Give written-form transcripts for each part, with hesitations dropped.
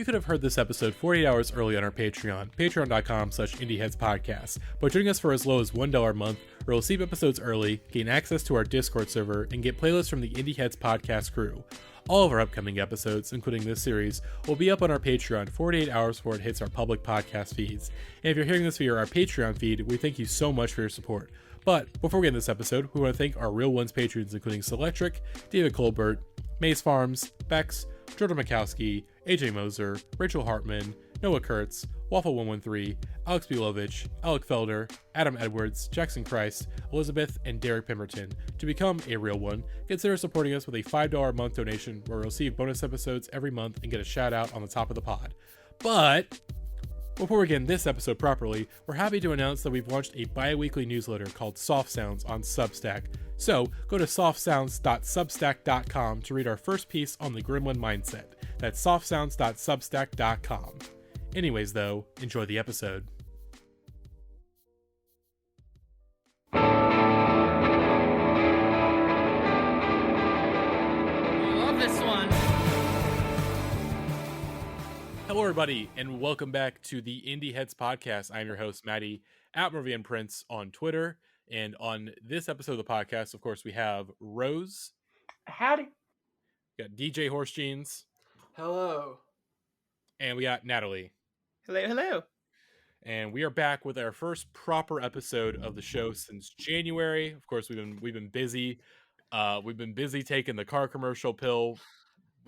You could have heard this episode 48 hours early on our Patreon, patreon.com/Indieheads Podcast. But joining us for as low as $1 a month, you'll receive episodes early, gain access to our Discord server, and get playlists from the Indieheads Podcast crew. All of our upcoming episodes, including this series, will be up on our Patreon 48 hours before it hits our public podcast feeds. And if you're hearing this via our Patreon feed, we thank you so much for your support. But before we get into this episode, we want to thank our Real Ones patrons, including Selectric, David Culbert, Maizefarms, Bex, Jordan Makowski, AJ Moser, Rachel Hartman, Noah Kurtz, Waffle113, Alex Bielovich, Alec Feldherr, Adam Edwards, Jackson Crist, Elizabeth, and Derrick Pemberton. To become a Real One, consider supporting us with a $5 a month donation where you'll receive bonus episodes every month and get a shout out on the top of the pod. But before we begin this episode properly, we're happy to announce that we've launched a bi-weekly newsletter called Soft Sounds on Substack. So go to softsounds.substack.com to read our first piece on the Gremlin Mindset. That's softsounds.substack.com. Anyways, though, enjoy the episode. I love this one. Hello, everybody, and welcome back to the Indieheads Podcast. I'm your host, Matty, at Movian Prince on Twitter. And on this episode of the podcast, of course, we have Rose. Howdy. We got DJ Horse Jeans. Hello. And we got Natalie. Hello, hello. And we are back with our first proper episode of the show since January. Of course, we've been busy. We've been busy taking the car commercial pill.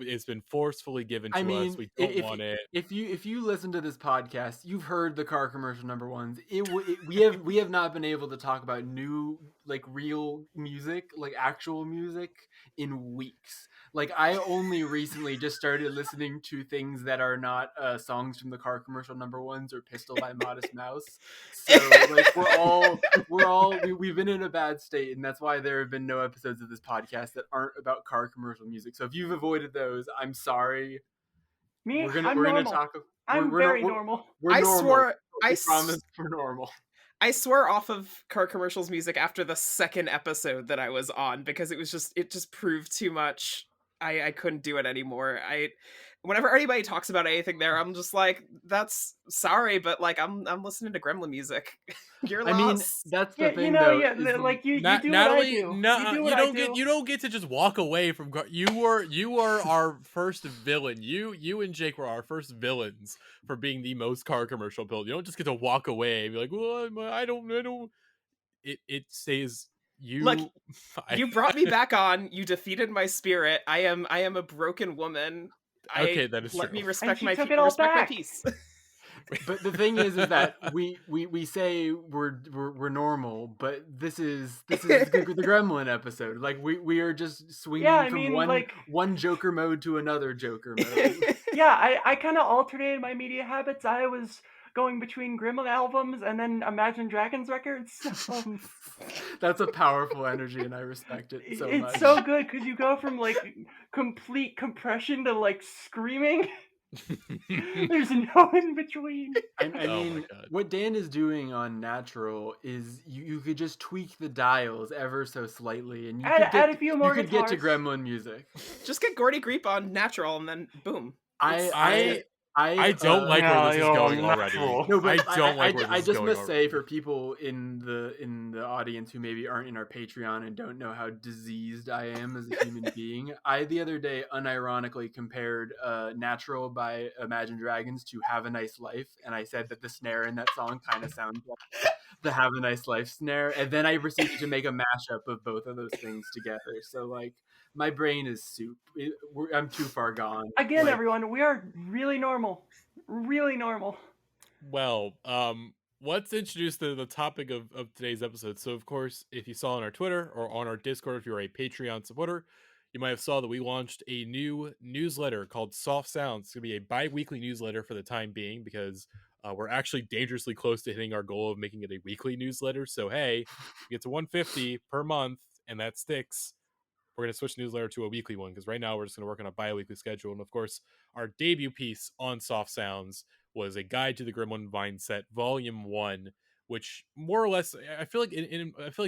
It's been forcefully given to us. We don't want it. If you listen to this podcast, you've heard the car commercial number ones. We have not been able to talk about new, like, real music, like actual music, in weeks. Like, I only recently just started listening to things that are not songs from the car commercial number ones or Pistol by Modest Mouse. So, like, we've been in a bad state, and that's why there have been no episodes of this podcast that aren't about car commercial music. So if you've avoided those, I'm sorry. I'm We're normal. We're I normal. swore We promise we're normal. I swore off of car commercials music after the second episode that I was on because it just proved too much. I couldn't do it anymore. Whenever anybody talks about anything there, I'm just like, that's sorry, but like I'm listening to Gremlin music. You're lost. I mean, that's the thing, like you do Natalie, what I do. no, you don't get to just walk away from. You were our first villain. You and Jake were our first villains for being the most car commercial build. You don't just get to walk away and be like, well, I don't. It says. Look, you brought me back on. You defeated my spirit. I am a broken woman. Okay, that is let true. me respect my peace. But the thing is that we say we're normal, but this is the Gremlin episode. Like we are just swinging from one Joker mode to another Joker mode. Yeah, I kind of alternated my media habits. I was going between Gremlin albums and then Imagine Dragons records. That's a powerful energy, and I respect it so much. It's so good because you go from like complete compression to like screaming. There's no in between. I mean, what Dan is doing on Natural is you could just tweak the dials ever so slightly, and add a few more you could get to guitars. Gremlin music. Just get Gordy Greep on Natural, and then boom. I don't like where this is going already. No, but I don't like where this is going I just must already. say, for people in the audience who maybe aren't in our Patreon and don't know how diseased I am as a human being, I the other day unironically compared Natural by Imagine Dragons to Have a Nice Life, and I said that the snare in that song kind of sounds like the Have a Nice Life snare, and then I proceeded to make a mashup of both of those things together. So, like, my brain is soup. I'm too far gone. Again, everyone, we are really normal. Really normal. Well, let's introduce the topic of today's episode. So, of course, if you saw on our Twitter or on our Discord, if you're a Patreon supporter, you might have saw that we launched a new newsletter called Soft Sounds. It's going to be a bi-weekly newsletter for the time being because we're actually dangerously close to hitting our goal of making it a weekly newsletter. So, hey, we get to 150 per month, and that sticks. We're going to switch the newsletter to a weekly one because right now we're just going to work on a bi-weekly schedule. And of course, our debut piece on Soft Sounds was a guide to the Gremlin Mindset, Volume 1, which more or less, I feel like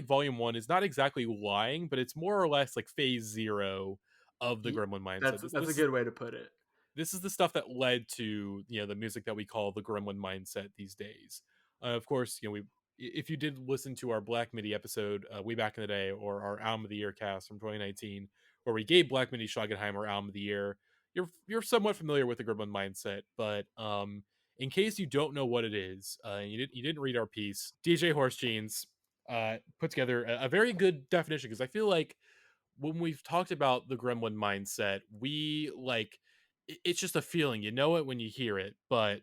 Volume 1 is not exactly lying, but it's more or less like Phase 0 of the Gremlin Mindset. That's a good way to put it. this is the stuff that led to, you know, the music that we call the Gremlin Mindset these days. Of course, you know, if you did listen to our Black MIDI episode way back in the day, or our Album of the Year cast from 2019, where we gave Black MIDI Schlagenheimer Album of the Year, you're somewhat familiar with the Gremlin Mindset. But in case you don't know what it is, and you didn't read our piece, DJ Horse Jeans put together a very good definition, because I feel like when we've talked about the Gremlin Mindset, we like it's just a feeling. You know it when you hear it. But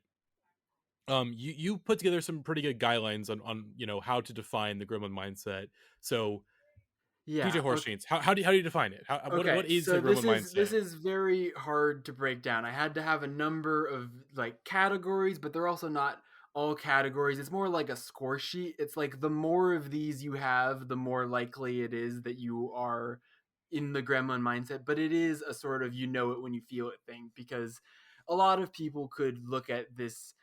you put together some pretty good guidelines on you know, how to define the Gremlin Mindset. So Yeah. DJ Horse Jeans, how do you define it? What is the Gremlin Mindset? This is very hard to break down. I had to have a number of like categories, but they're also not all categories. It's more like a score sheet. It's like the more of these you have, the more likely it is that you are in the Gremlin Mindset. But it is a sort of you know it when you feel it thing, because a lot of people could look at this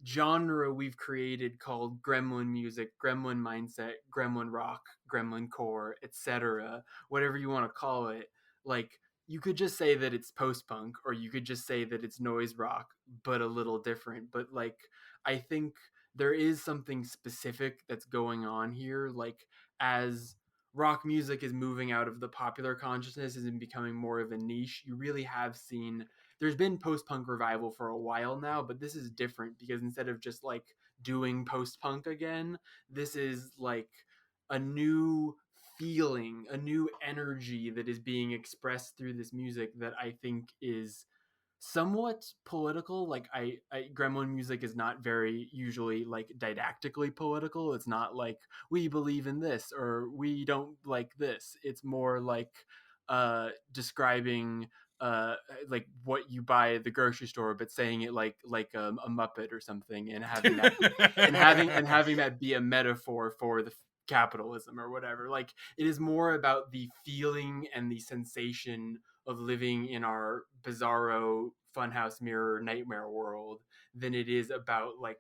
genre we've created called Gremlin music, Gremlin mindset, Gremlin rock, Gremlin core, etc., whatever you want to call it. Like, you could just say that it's post-punk, or you could just say that it's noise rock, but a little different. But like, I think there is something specific that's going on here. Like, as rock music is moving out of the popular consciousness and becoming more of a niche, you really have seen there's been post-punk revival for a while now, but this is different, because instead of just like doing post-punk again, this is like a new feeling, a new energy that is being expressed through this music that I think is somewhat political. Like, I Gremlin music is not very usually like didactically political. It's not like we believe in this or we don't like this. It's more like describing like what you buy at the grocery store, but saying it like a Muppet or something, and having that having that be a metaphor for the capitalism or whatever. Like, it is more about the feeling and the sensation of living in our bizarro funhouse mirror nightmare world than it is about like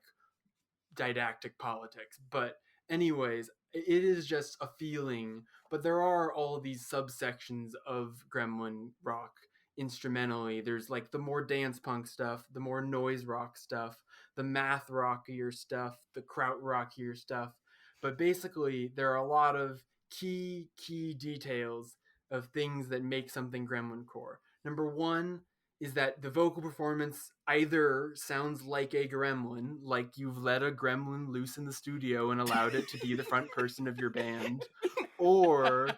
didactic politics. But anyways, it is just a feeling. But there are all these subsections of Gremlin rock instrumentally. There's like the more dance punk stuff, the more noise rock stuff, the math rockier stuff, the kraut rockier stuff. But basically, there are a lot of key details of things that make something Gremlin core. Number one is that the vocal performance either sounds like a gremlin, like you've let a gremlin loose in the studio and allowed it to be the front person of your band, or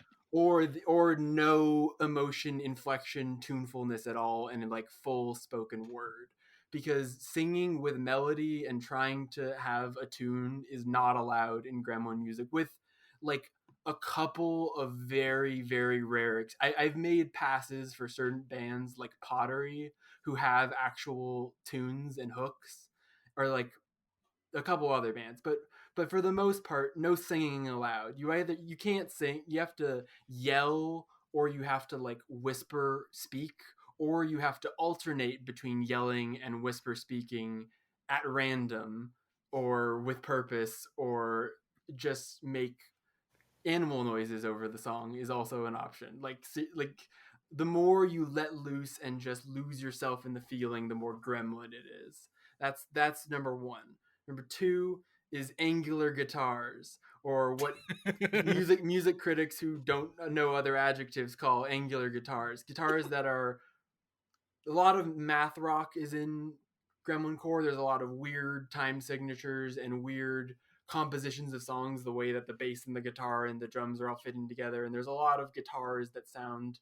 no emotion, inflection, tunefulness at all, and in like full spoken word. Because singing with melody and trying to have a tune is not allowed in Gremlin music, with like a couple of very, very rare I've made passes for certain bands like Pottery who have actual tunes and hooks, or like a couple other bands, but for the most part, no singing allowed. You can't sing, you have to yell, or you have to like whisper speak, or you have to alternate between yelling and whisper speaking at random or with purpose, or just make animal noises over the song is also an option. Like the more you let loose and just lose yourself in the feeling, the more gremlin it is. That's number one. Number two is angular guitars, or what music critics who don't know other adjectives call angular guitars. Guitars that are, a lot of math rock is in Gremlin core. There's a lot of weird time signatures and weird compositions of songs, the way that the bass and the guitar and the drums are all fitting together, and there's a lot of guitars that sound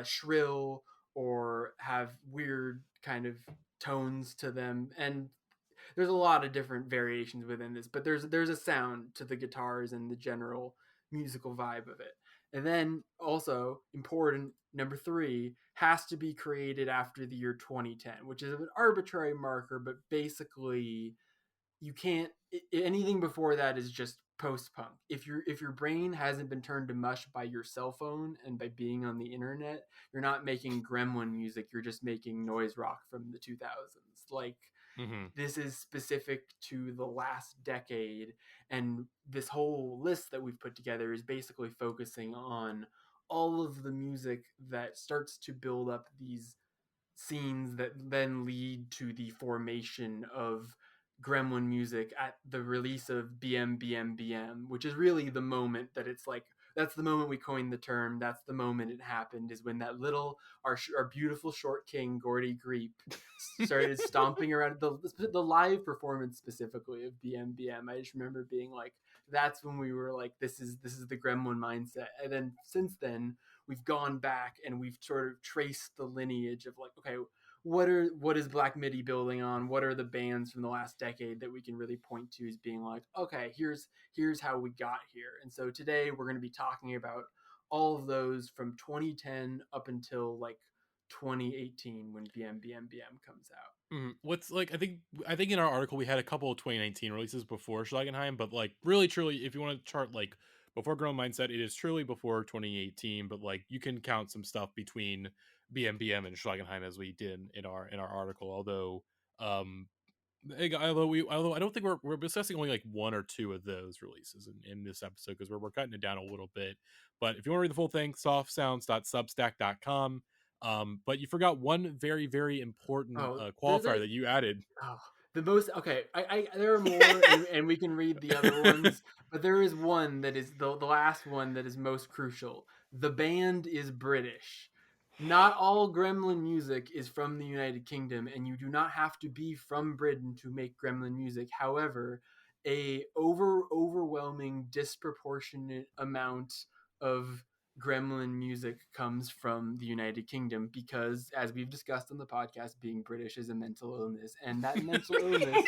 shrill or have weird kind of tones to them, and there's a lot of different variations within this, but there's a sound to the guitars and the general musical vibe of it. And then also important, number three, has to be created after the year 2010, which is an arbitrary marker, but basically you can't, anything before that is just post-punk. If your brain hasn't been turned to mush by your cell phone and by being on the internet, you're not making gremlin music, you're just making noise rock from the 2000s. Like, this is specific to the last decade, and this whole list that we've put together is basically focusing on all of the music that starts to build up these scenes that then lead to the formation of Gremlin music at the release of BM, which is really the moment that it's like, that's the moment we coined the term. That's the moment it happened, is when that little, our beautiful short king, Gordy Greep, started stomping around the live performance specifically of BM. I just remember being like, that's when we were like, this is the Gremlin mindset. And then since then, we've gone back and we've sort of traced the lineage of like, okay, what is Black Midi building on? What are the bands from the last decade that we can really point to as being like, okay, here's how we got here. And so today we're going to be talking about all of those from 2010 up until like 2018 when BM comes out. What's like, I think in our article we had a couple of 2019 releases before Schlagenheim, but like really truly, if you want to chart like before Gremlin Mindset, it is truly before 2018, but like you can count some stuff between BM and Schlagenheim as we did in our article. Although although I don't think we're discussing only like one or two of those releases in this episode, because we're cutting it down a little bit. But if you want to read the full thing, softsounds.substack.com. But you forgot one very, very important qualifier that you added. The most, okay, I there are more, and we can read the other ones, but there is one that is the last one that is most crucial. The band is British. Not all Gremlin music is from the United Kingdom, and you do not have to be from Britain to make Gremlin music. However, a overwhelming, disproportionate amount of Gremlin music comes from the United Kingdom because, as we've discussed on the podcast, being British is a mental illness, and that mental illness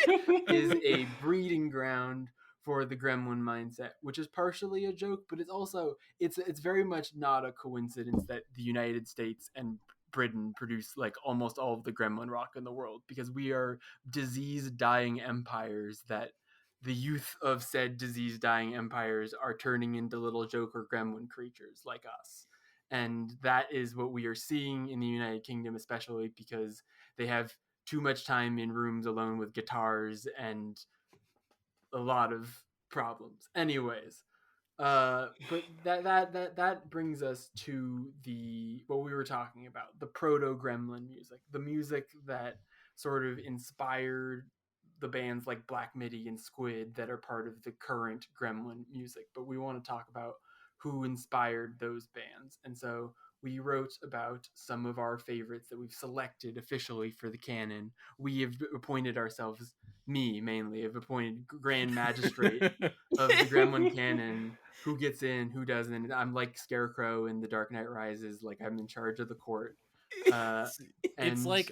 is a breeding ground for the Gremlin mindset, which is partially a joke, but it's also it's very much not a coincidence that the United States and Britain produce like almost all of the Gremlin rock in the world, because we are disease dying empires that the youth of said disease dying empires are turning into little Joker Gremlin creatures like us. And that is what we are seeing in the United Kingdom, especially because they have too much time in rooms alone with guitars and a lot of problems. Anyways, but that brings us to the what we were talking about, the proto-Gremlin music, the music that sort of inspired the bands like Black Midi and Squid that are part of the current Gremlin music. But we want to talk about who inspired those bands. And so we wrote about some of our favorites that we've selected officially for the canon. We have appointed ourselves, me mainly, have appointed Grand Magistrate of the Gremlin canon. Who gets in, who doesn't. I'm like Scarecrow in The Dark Knight Rises, like I'm in charge of the court. It's like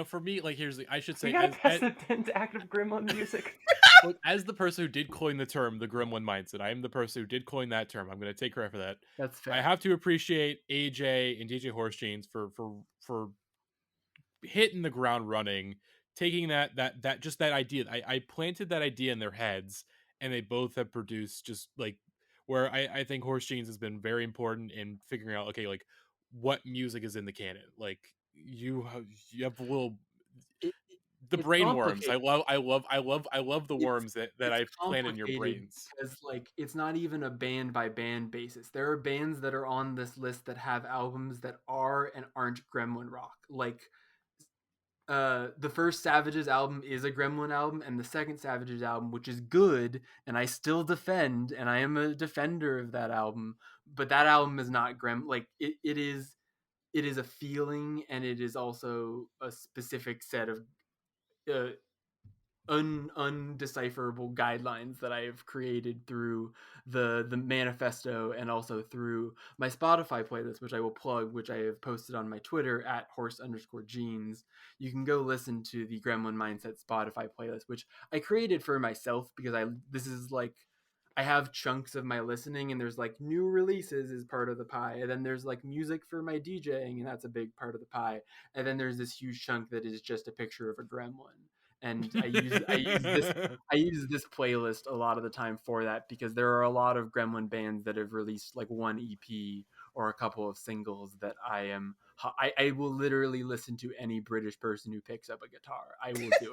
for me, like I should say, we gotta pass the 10th act of Gremlin music. Look, as the person who did coin the term, the Gremlin mindset, I am the person who did coin that term. I'm going to take credit for that. That's fair. I have to appreciate AJ and DJ Horsejeans for hitting the ground running, taking that just that idea. I planted that idea in their heads, and they both have produced just like where I think Horsejeans has been very important in figuring out, okay, like what music is in the canon. Like you have a little the brain worms. I love the worms that I plant in your brains. Because like it's not even a band by band basis. There are bands that are on this list that have albums that are and aren't Gremlin rock. Like the first Savages album is a Gremlin album, and the second Savages album, which is good, and I still defend, and I am a defender of that album, but that album is not like it is a feeling, and it is also a specific set of undecipherable guidelines that I have created through the manifesto, and also through my Spotify playlist, which I will plug, which I have posted on my Twitter at @horse_jeans. You can go listen to the Gremlin Mindset Spotify playlist, which I created for myself because I have chunks of my listening, and there's like new releases is part of the pie, and then there's like music for my DJing, and that's a big part of the pie, and then there's this huge chunk that is just a picture of a gremlin. And I use this playlist a lot of the time for that, because there are a lot of Gremlin bands that have released like one EP or a couple of singles that I will literally listen to any British person who picks up a guitar. I will do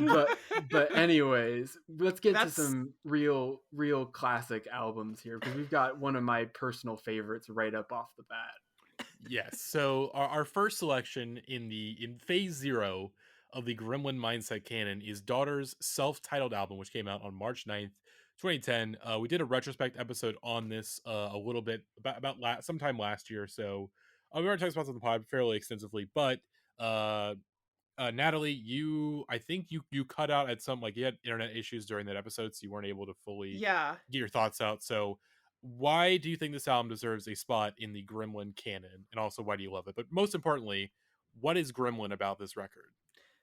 it. but anyways, let's get to some real classic albums here, because we've got one of my personal favorites right up off the bat. Yes. So our first selection in phase 0 of the Gremlin Mindset canon is Daughter's self-titled album, which came out on March 9th, 2010. We did a retrospect episode on this a little bit sometime last year. So we already talked about this on the pod fairly extensively, but uh, Natalie, I think you cut out at some, like, you had internet issues during that episode, so you weren't able to fully Yeah. get your thoughts out. So why do you think this album deserves a spot in the Gremlin canon, and also why do you love it? But most importantly, what is Gremlin about this record?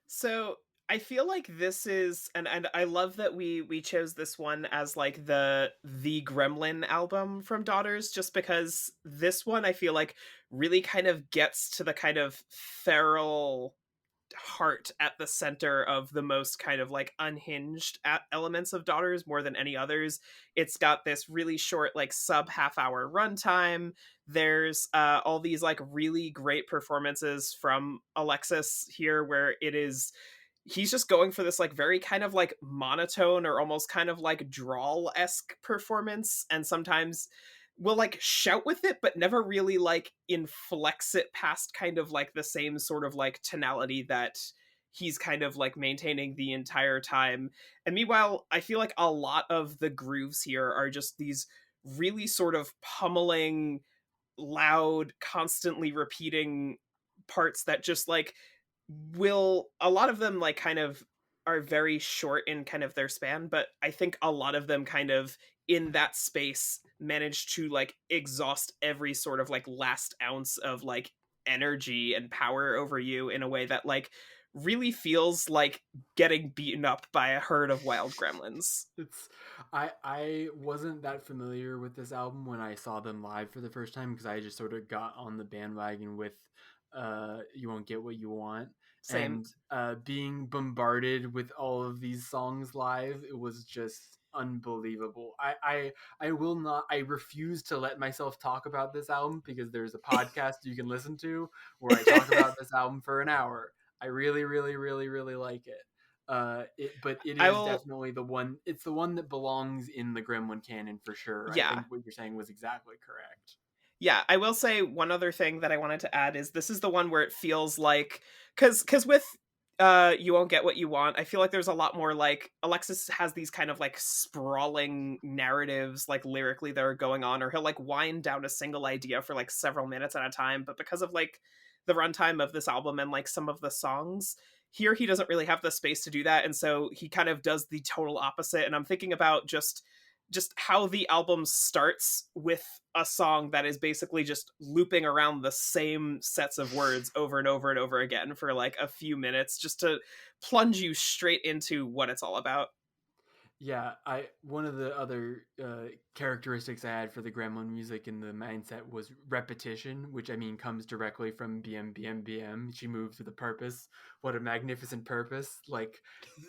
So I feel like this is, and I love that we chose this one as like the Gremlin album from Daughters, just because this one I feel like really kind of gets to the kind of feral heart at the center of the most kind of like unhinged elements of Daughters more than any others. It's got this really short, like sub half hour runtime. There's all these like really great performances from Alexis here, where he's just going for this like very kind of like monotone or almost kind of like drawl-esque performance, and sometimes will like shout with it but never really like inflects it past kind of like the same sort of like tonality that he's kind of like maintaining the entire time. And meanwhile, I feel like a lot of the grooves here are just these really sort of pummeling, loud, constantly repeating parts that just like will, a lot of them like kind of are very short in kind of their span, but I think a lot of them kind of in that space manage to like exhaust every sort of like last ounce of like energy and power over you in a way that like really feels like getting beaten up by a herd of wild gremlins. I wasn't that familiar with this album when I saw them live for the first time, because I just sort of got on the bandwagon with You Won't Get What You Want. Same. And being bombarded with all of these songs live, it was just unbelievable. I will not, I refuse to let myself talk about this album, because there's a podcast you can listen to where I talk about this album for an hour. I really, really, really, really like it. But it is definitely the one. It's the one that belongs in the Gremlin canon for sure. Yeah. I think what you're saying was exactly correct. Yeah, I will say one other thing that I wanted to add is this is the one where it feels like, because with You Won't Get What You Want, I feel like there's a lot more like Alexis has these kind of like sprawling narratives like lyrically that are going on, or he'll like wind down a single idea for like several minutes at a time. But because of like the runtime of this album and like some of the songs here, he doesn't really have the space to do that, and so he kind of does the total opposite. And I'm thinking about just how the album starts with a song that is basically just looping around the same sets of words over and over and over again for like a few minutes, just to plunge you straight into what it's all about. Yeah, one of the other characteristics I had for the Gremlin music in the mindset was repetition, which I mean comes directly from BM. She moves with a purpose. What a magnificent purpose! Like,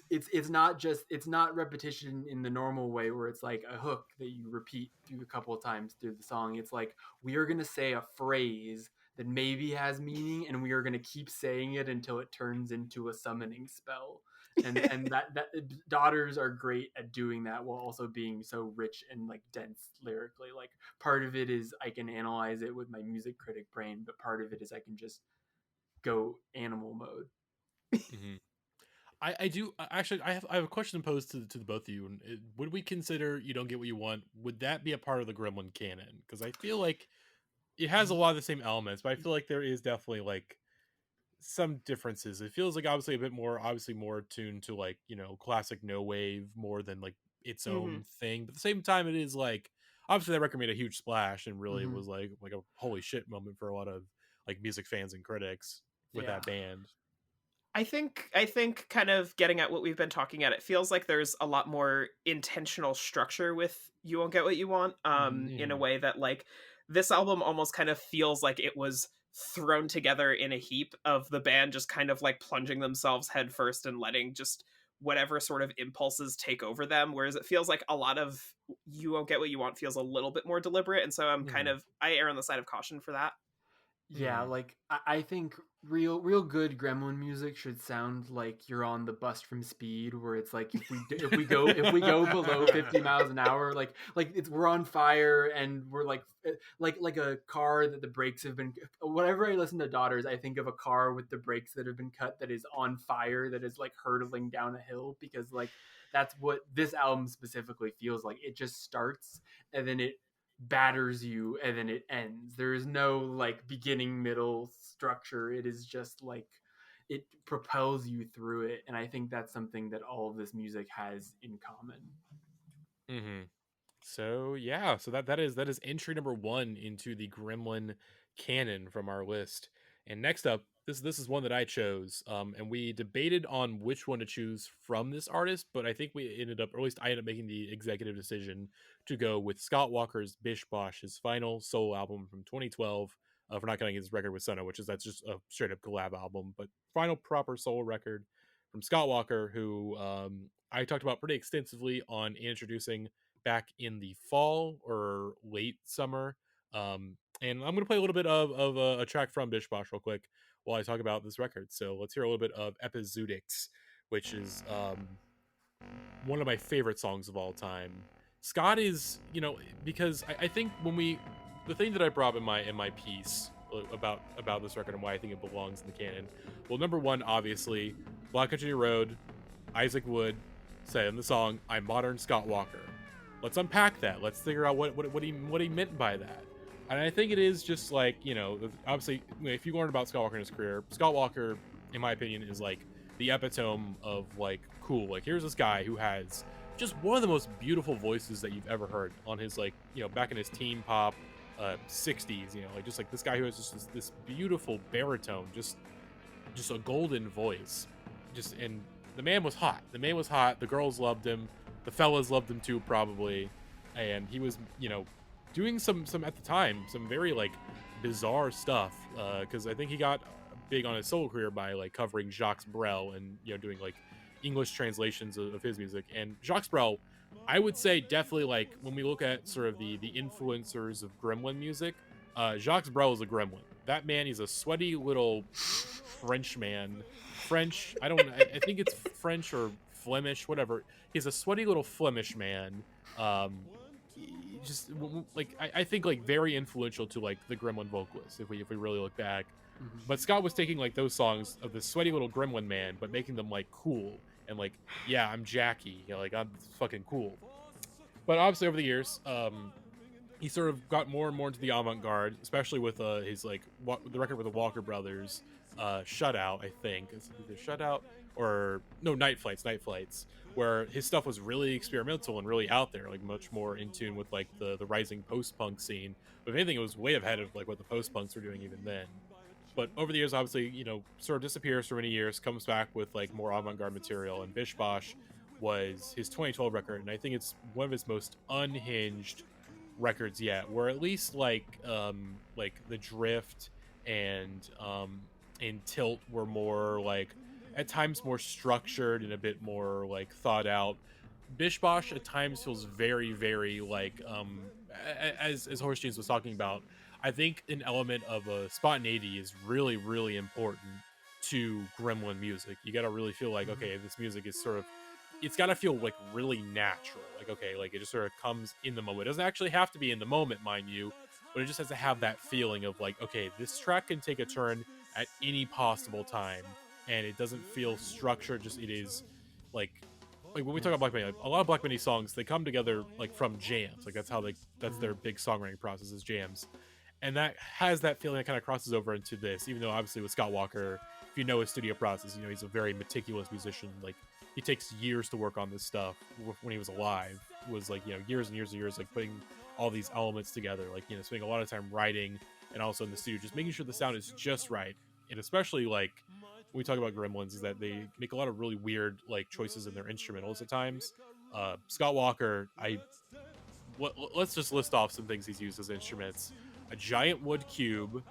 it's not repetition in the normal way where it's like a hook that you repeat through a couple of times through the song. It's like, we are gonna say a phrase that maybe has meaning, and we are gonna keep saying it until it turns into a summoning spell. and that Daughters are great at doing that while also being so rich and like dense lyrically. Like, part of it is I can analyze it with my music critic brain, but part of it is I can just go animal mode. Mm-hmm. I do actually. I have a question posed to the both of you. Would we consider You Don't Get What You Want? Would that be a part of the Gremlin canon? Because I feel like it has a lot of the same elements, but I feel like there is definitely like some differences. It feels like obviously more tuned to like, you know, classic no wave more than like its own thing. But at the same time, it is like, obviously that record made a huge splash and really was like a holy shit moment for a lot of like music fans and critics with that band. I think kind of getting at what we've been talking at, it feels like there's a lot more intentional structure with You Won't Get What You Want, in a way that like this album almost kind of feels like it was thrown together in a heap of the band just kind of like plunging themselves headfirst and letting just whatever sort of impulses take over them, whereas it feels like a lot of You Won't Get What You Want feels a little bit more deliberate, and so I'm kind of, I err on the side of caution for that. Yeah, like I think real good Gremlin music should sound like you're on the bus from Speed, where it's like if we go below 50 miles an hour, we're on fire and we're like a car that the brakes have been. Whenever I listen to Daughters, I think of a car with the brakes that have been cut, that is on fire, that is like hurtling down a hill, because like that's what this album specifically feels like. It just starts and then it batters you and then it ends. There is no like beginning, middle structure. It is just like it propels you through it, and I think that's something that all of this music has in common. So yeah, so that is entry number 1 into the Gremlin canon from our list. And next up, this is one that I chose, and we debated on which one to choose from this artist, but I think we ended up, or at least I ended up making the executive decision to go with Scott Walker's Bish Bosch, his final solo album from 2012. For not counting his record with Sunna, that's just a straight up collab album, but final proper solo record from Scott Walker, who I talked about pretty extensively on introducing back in the fall or late summer. And I'm going to play a little bit of a track from Bish Bosch real quick while I talk about this record. So let's hear a little bit of Epizootics, which is one of my favorite songs of all time. Scott is, because I think the thing that I brought in my piece about this record and why I think it belongs in the canon. Well, number one, obviously, Black Country Road, Isaac Wood said in the song, "I'm modern Scott Walker." Let's unpack that. Let's figure out what he meant by that. And I think it is just like, obviously, if you learn about Scott Walker in his career, Scott Walker, in my opinion, is like the epitome of like cool. Like, here's this guy who has just one of the most beautiful voices that you've ever heard on his, like, back in his teen pop 60s, just like this guy who has just this beautiful baritone, just a golden voice. And the man was hot. The girls loved him. The fellas loved him too, probably. And he was, doing some at the time, some very like bizarre stuff. Because I think he got big on his solo career by like covering Jacques Brel and, doing like English translations of his music. And Jacques Brel, I would say definitely, like, when we look at sort of the influencers of Gremlin music, Jacques Brel is a Gremlin. That man, he's a sweaty little French man. I think it's French or Flemish, whatever. He's a sweaty little Flemish man. Just like I think like very influential to like the Gremlin vocalists if we really look back. Mm-hmm. But Scott was taking like those songs of this sweaty little Gremlin man, but making them like cool and like, yeah, I'm Jackie, like I'm fucking cool. But obviously over the years, he sort of got more and more into the avant-garde, especially with his like the record with the Walker Brothers, Shutout, I think. Is it either Shutout or no, Night Flights, where his stuff was really experimental and really out there, like much more in tune with like the rising post-punk scene. But if anything, it was way ahead of like what the post-punks were doing even then. But over the years, obviously, sort of disappears for many years, comes back with like more avant-garde material, and Bish Bosch was his 2012 record, and I think it's one of his most unhinged records yet, where at least like the drift and Tilt were more like at times more structured and a bit more like thought out. Bish Bosch at times feels very, very like as Horse Jeans was talking about, I think an element of a spontaneity is really, really important to Gremlin music. You got to really feel like, okay, this music is sort of, it's got to feel like really natural. Like, okay, like it just sort of comes in the moment. It doesn't actually have to be in the moment, mind you, but it just has to have that feeling of like, okay, this track can take a turn at any possible time. And it doesn't feel structured. Just it is like when we talk about Black Midi, like, a lot of Black Midi songs, they come together like from jams. Like that's their big songwriting process is jams. And that has that feeling that kind of crosses over into this, even though obviously with Scott Walker, if you know his studio process, he's a very meticulous musician. Like he takes years to work on this stuff. When he was alive, it was like, years and years, like putting all these elements together, like, spending a lot of time writing and also in the studio, just making sure the sound is just right. And especially like when we talk about Gremlins is that they make a lot of really weird like choices in their instrumentals at times. Scott Walker, let's just list off some things he's used as instruments. A giant wood cube,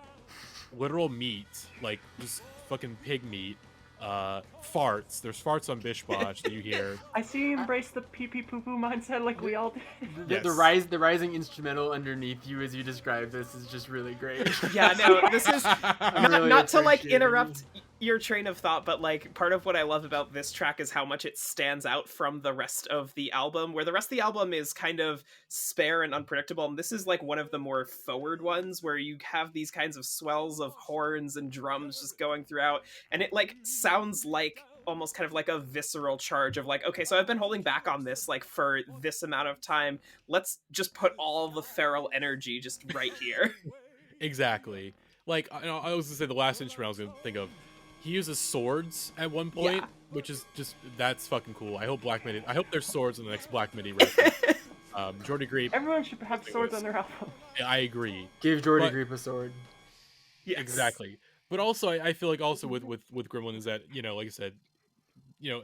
literal meat, like just fucking pig meat, farts. There's farts on Bish Bosch that you hear. I see you embrace the pee-pee poo-poo mindset like we all did. Yes. The rising instrumental underneath you as you describe this is just really great. Yeah, no, this is really not to like appreciating interrupt your train of thought, but like part of what I love about this track is how much it stands out from the rest of the album, where the rest of the album is kind of spare and unpredictable, and this is like one of the more forward ones where you have these kinds of swells of horns and drums just going throughout, and it like sounds like almost kind of like a visceral charge of like, okay, so I've been holding back on this like for this amount of time, let's just put all the feral energy just right here. Exactly. Like, I was gonna say the last instrument I was gonna think of, he uses swords at one point, which is just, that's fucking cool. I hope there's swords in the next Black Midi record. Jordy Greep. Everyone should have swords on their album. I agree. Give Jordy Greep a sword. Yes. Exactly. But also, I feel like also with Gremlin is that, you know, like I said, you know,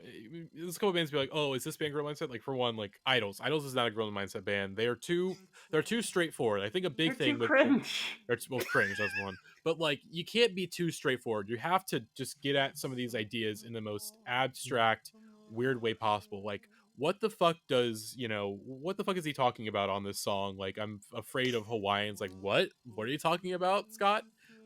there's a couple bands be like, oh, is this band Gremlin Mindset? Like, for one, like Idols. Idols is not a Gremlin Mindset band. They're too straightforward. I think a big thing Too with cringe. well, cringe, that's one. But like, you can't be too straightforward. You have to just get at some of these ideas in the most abstract, weird way possible. Like, what the fuck is he talking about on this song? Like, I'm afraid of Hawaiians. Like, what are you talking about, Scott?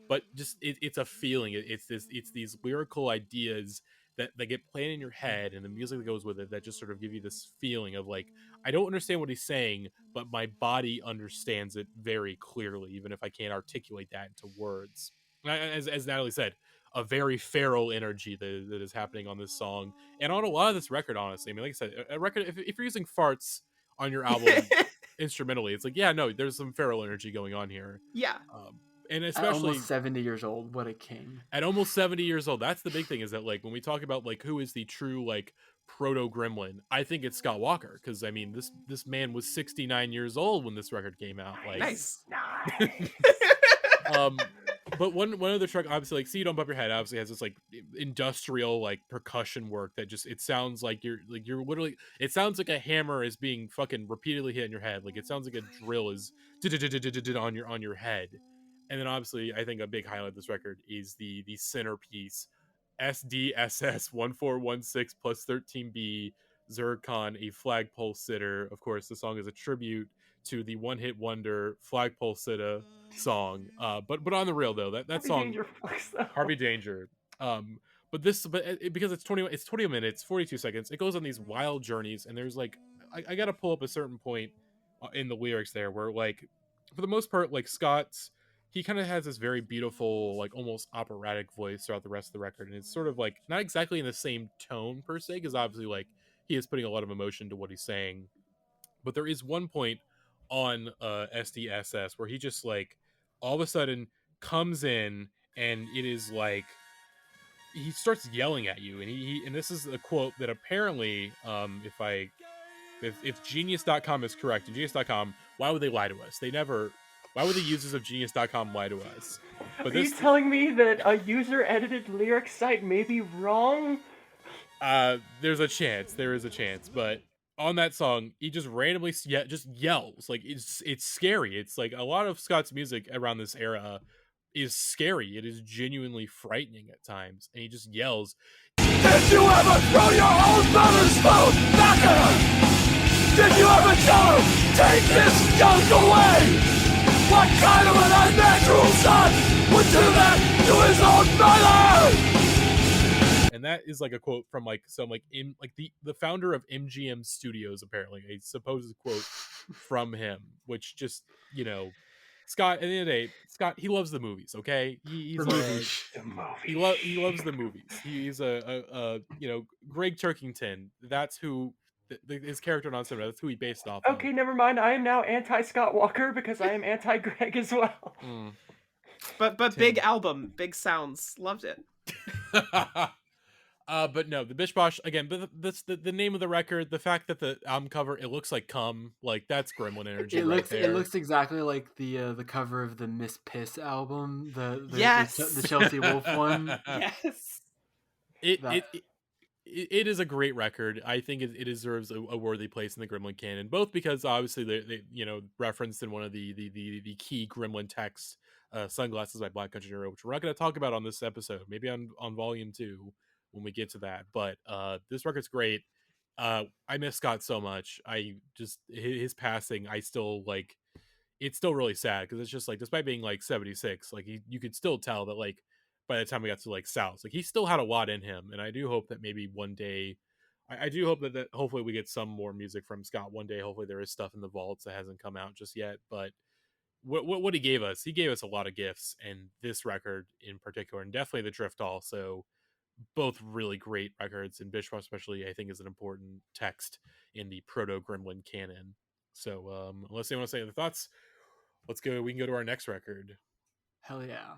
But just it's a feeling. It's these lyrical ideas that get played in your head, and the music that goes with it that just sort of give you this feeling of like, I don't understand what he's saying, but my body understands it very clearly, even if I can't articulate that into words. As Natalie said, a very feral energy that is happening on this song and on a lot of this record, honestly. I mean, like I said, a record, if you're using farts on your album instrumentally, it's like, yeah, no, there's some feral energy going on here. Yeah. And especially at almost 70 years old, what a king. At almost 70 years old, that's the big thing, is that like when we talk about like who is the true like proto-Gremlin, I think it's Scott Walker, because I mean this man was 69 years old when this record came out. Like, nice. But one other track, obviously, like See You Don't Bump Your Head, obviously has this like industrial like percussion work that just, it sounds like you're literally, it sounds like a hammer is being fucking repeatedly hit in your head. Like, it sounds like a drill is on your head. And then obviously, I think a big highlight of this record is the centerpiece, SDSS 1416 plus 13B Zircon, a flagpole sitter. Of course, the song is a tribute to the one-hit wonder flagpole sitter song. But on the real though, that song, Harvey Danger. Because it's 20 minutes, 42 seconds. It goes on these wild journeys, and there's like, I got to pull up a certain point in the lyrics there where, like, for the most part, like Scott's, he kind of has this very beautiful, like almost operatic voice throughout the rest of the record. And it's sort of like not exactly in the same tone per se, because obviously like he is putting a lot of emotion to what he's saying. But there is one point on SDSS where he just like all of a sudden comes in, and it is like he starts yelling at you. And this is a quote that apparently, if Genius.com is correct, and Genius.com, why would they lie to us? Why would the users of Genius.com lie to us? But are you telling me that a user-edited lyric site may be wrong? There is a chance. But on that song, he just randomly just yells. Like, it's scary. It's like a lot of Scott's music around this era is scary. It is genuinely frightening at times. And he just yells, "Did you ever throw your own mother's phone back at her? Did you ever tell her, take this junk away? What kind of an unnatural son would do that to his own mother?" And that is like a quote from like some like the founder of MGM Studios, apparently, a supposed quote from him, which just, you know, Scott, at the end of the day, Scott, he loves the movies, okay? He loves the movies. He's a you know, Greg Turkington. That's who his character on Cinema, that's who he based off of. Okay, never mind. I am now anti-Scott Walker because I am anti-Greg as well. But big album, big sounds. Loved it. But no, the Bish Bosch, again, but the name of the record, the fact that the album cover, it looks like cum, like that's Gremlin energy. It looks exactly like the cover of the Miss Piss album, the Chelsea Wolf one. Yes. It is a great record. I think it deserves a worthy place in the Gremlin canon, both because obviously they you know, referenced in one of the key Gremlin texts, Sunglasses by Black Country Hero, which we're not going to talk about on this episode, maybe on volume 2, when we get to that. But this record's great. I miss Scott so much. I just his passing, I still like. It's still really sad because it's just like, despite being like 76, like you could still tell that like by the time we got to like South, like he still had a lot in him. And I do hope that maybe one day, I do hope that hopefully we get some more music from Scott one day. Hopefully there is stuff in the vaults that hasn't come out just yet. But what he gave us a lot of gifts, and this record in particular, and definitely the Drift also, both really great records. And Bish especially, I think, is an important text in the proto-Gremlin canon. So unless they want to say other thoughts, let's go. We can go to our next record. Hell yeah.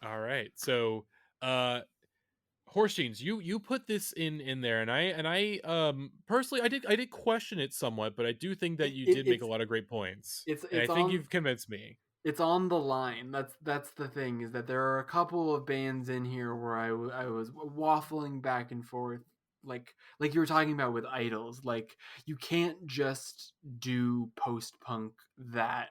All right. So Horse Jeans, you put this in there, and I personally I did question it somewhat, but I do think that you did make a lot of great points. I think you've convinced me. It's on the line. That's the thing, is that there are a couple of bands in here where I was waffling back and forth, like you were talking about with Idols. Like, you can't just do post-punk that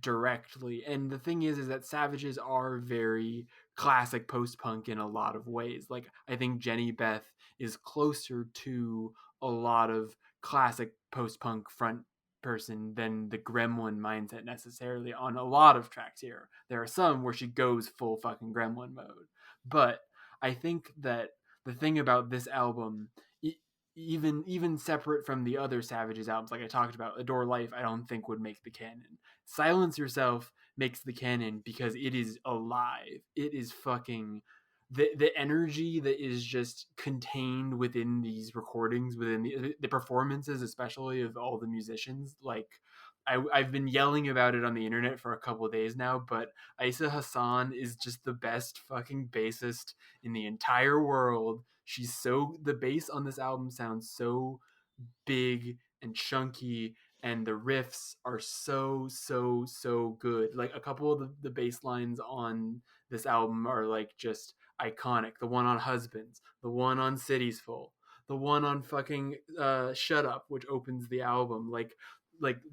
directly. And the thing is that Savages are very classic post-punk in a lot of ways. Like, I think Jenny Beth is closer to a lot of classic post-punk front person than the Gremlin Mindset necessarily on a lot of tracks here. There are some where she goes full fucking Gremlin mode. But I think that the thing about this album, even separate from the other Savages albums, like I talked about, Adore Life, I don't think would make the canon. Silence Yourself makes the canon because it is alive. It is fucking the energy that is just contained within these recordings, within the performances, especially of all the musicians. Like, I've been yelling about it on the internet for a couple of days now, but Isa Hassan is just the best fucking bassist in the entire world. The bass on this album sounds so big and chunky, and the riffs are so good. Like, a couple of the bass lines on this album are like just iconic. The one on Husbands, the one on Cities Full, the one on fucking Shut Up, which opens the album. Like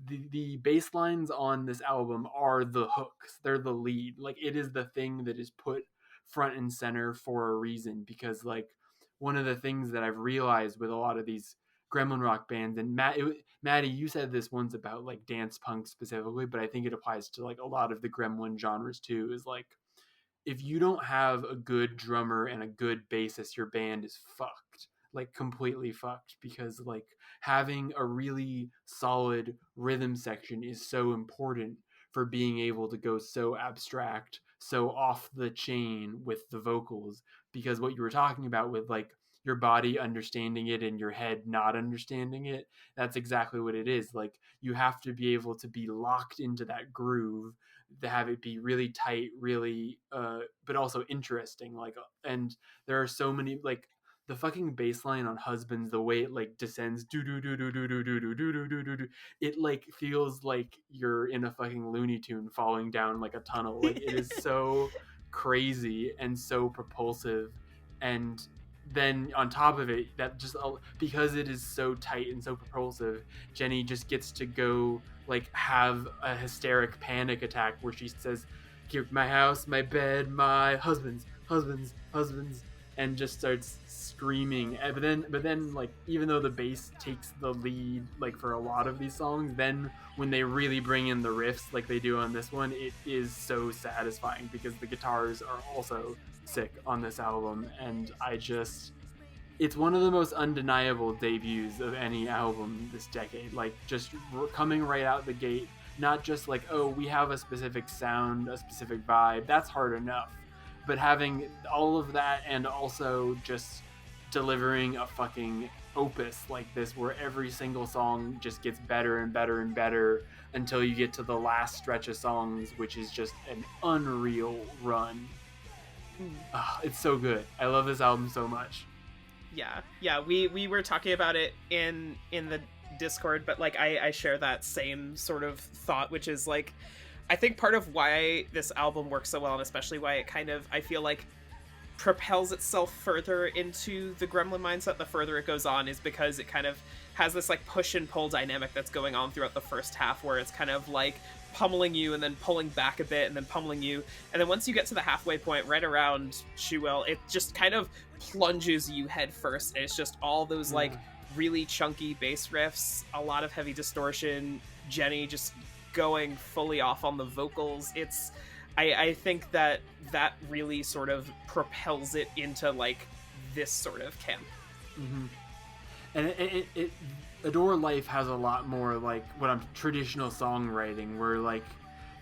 the bass lines on this album are the hooks. They're the lead. Like, it is the thing that is put front and center for a reason, because like one of the things that I've realized with a lot of these Gremlin rock bands, and Matty, you said this once about like dance punk specifically, but I think it applies to like a lot of the Gremlin genres too, is like, if you don't have a good drummer and a good bassist, your band is fucked. Like, completely fucked, because like having a really solid rhythm section is so important for being able to go so abstract, so off the chain with the vocals. Because what you were talking about with like your body understanding it and your head not understanding it, that's exactly what it is. Like, you have to be able to be locked into that groove, to have it be really tight, really but also interesting. Like, and there are so many, like the fucking bass line on Husbands, the way it like descends, do do do do do do do do do do do do, it like feels like you're in a fucking Looney Tune falling down like a tunnel. Like, it is so crazy and so propulsive. And then on top of it, that just because it is so tight and so propulsive, Jenny just gets to go like have a hysteric panic attack where she says, "Give my house, my bed, my husbands," and just starts screaming. But then like, even though the bass takes the lead like for a lot of these songs, then when they really bring in the riffs like they do on this one, it is so satisfying, because the guitars are also sick on this album. And it's one of the most undeniable debuts of any album this decade. Like, just coming right out the gate, not just like, oh, we have a specific sound, a specific vibe, that's hard enough, but having all of that and also just delivering a fucking opus like this, where every single song just gets better and better and better until you get to the last stretch of songs, which is just an unreal run. It's so good. I love this album so much. Yeah, we were talking about it in the Discord, but like I share that same sort of thought, which is like, I think part of why this album works so well, and especially why it kind of, I feel like, propels itself further into the Gremlin Mindset the further it goes on, is because it kind of has this like push and pull dynamic that's going on throughout the first half, where it's kind of like pummeling you and then pulling back a bit and then pummeling you. And then once you get to the halfway point, right around Shuel, it just kind of plunges you head first. And it's just all those like really chunky bass riffs, a lot of heavy distortion, Jenny just going fully off on the vocals. I think that really sort of propels it into like this sort of camp. Mm-hmm. And it Adore Life has a lot more like what I'm traditional songwriting, where like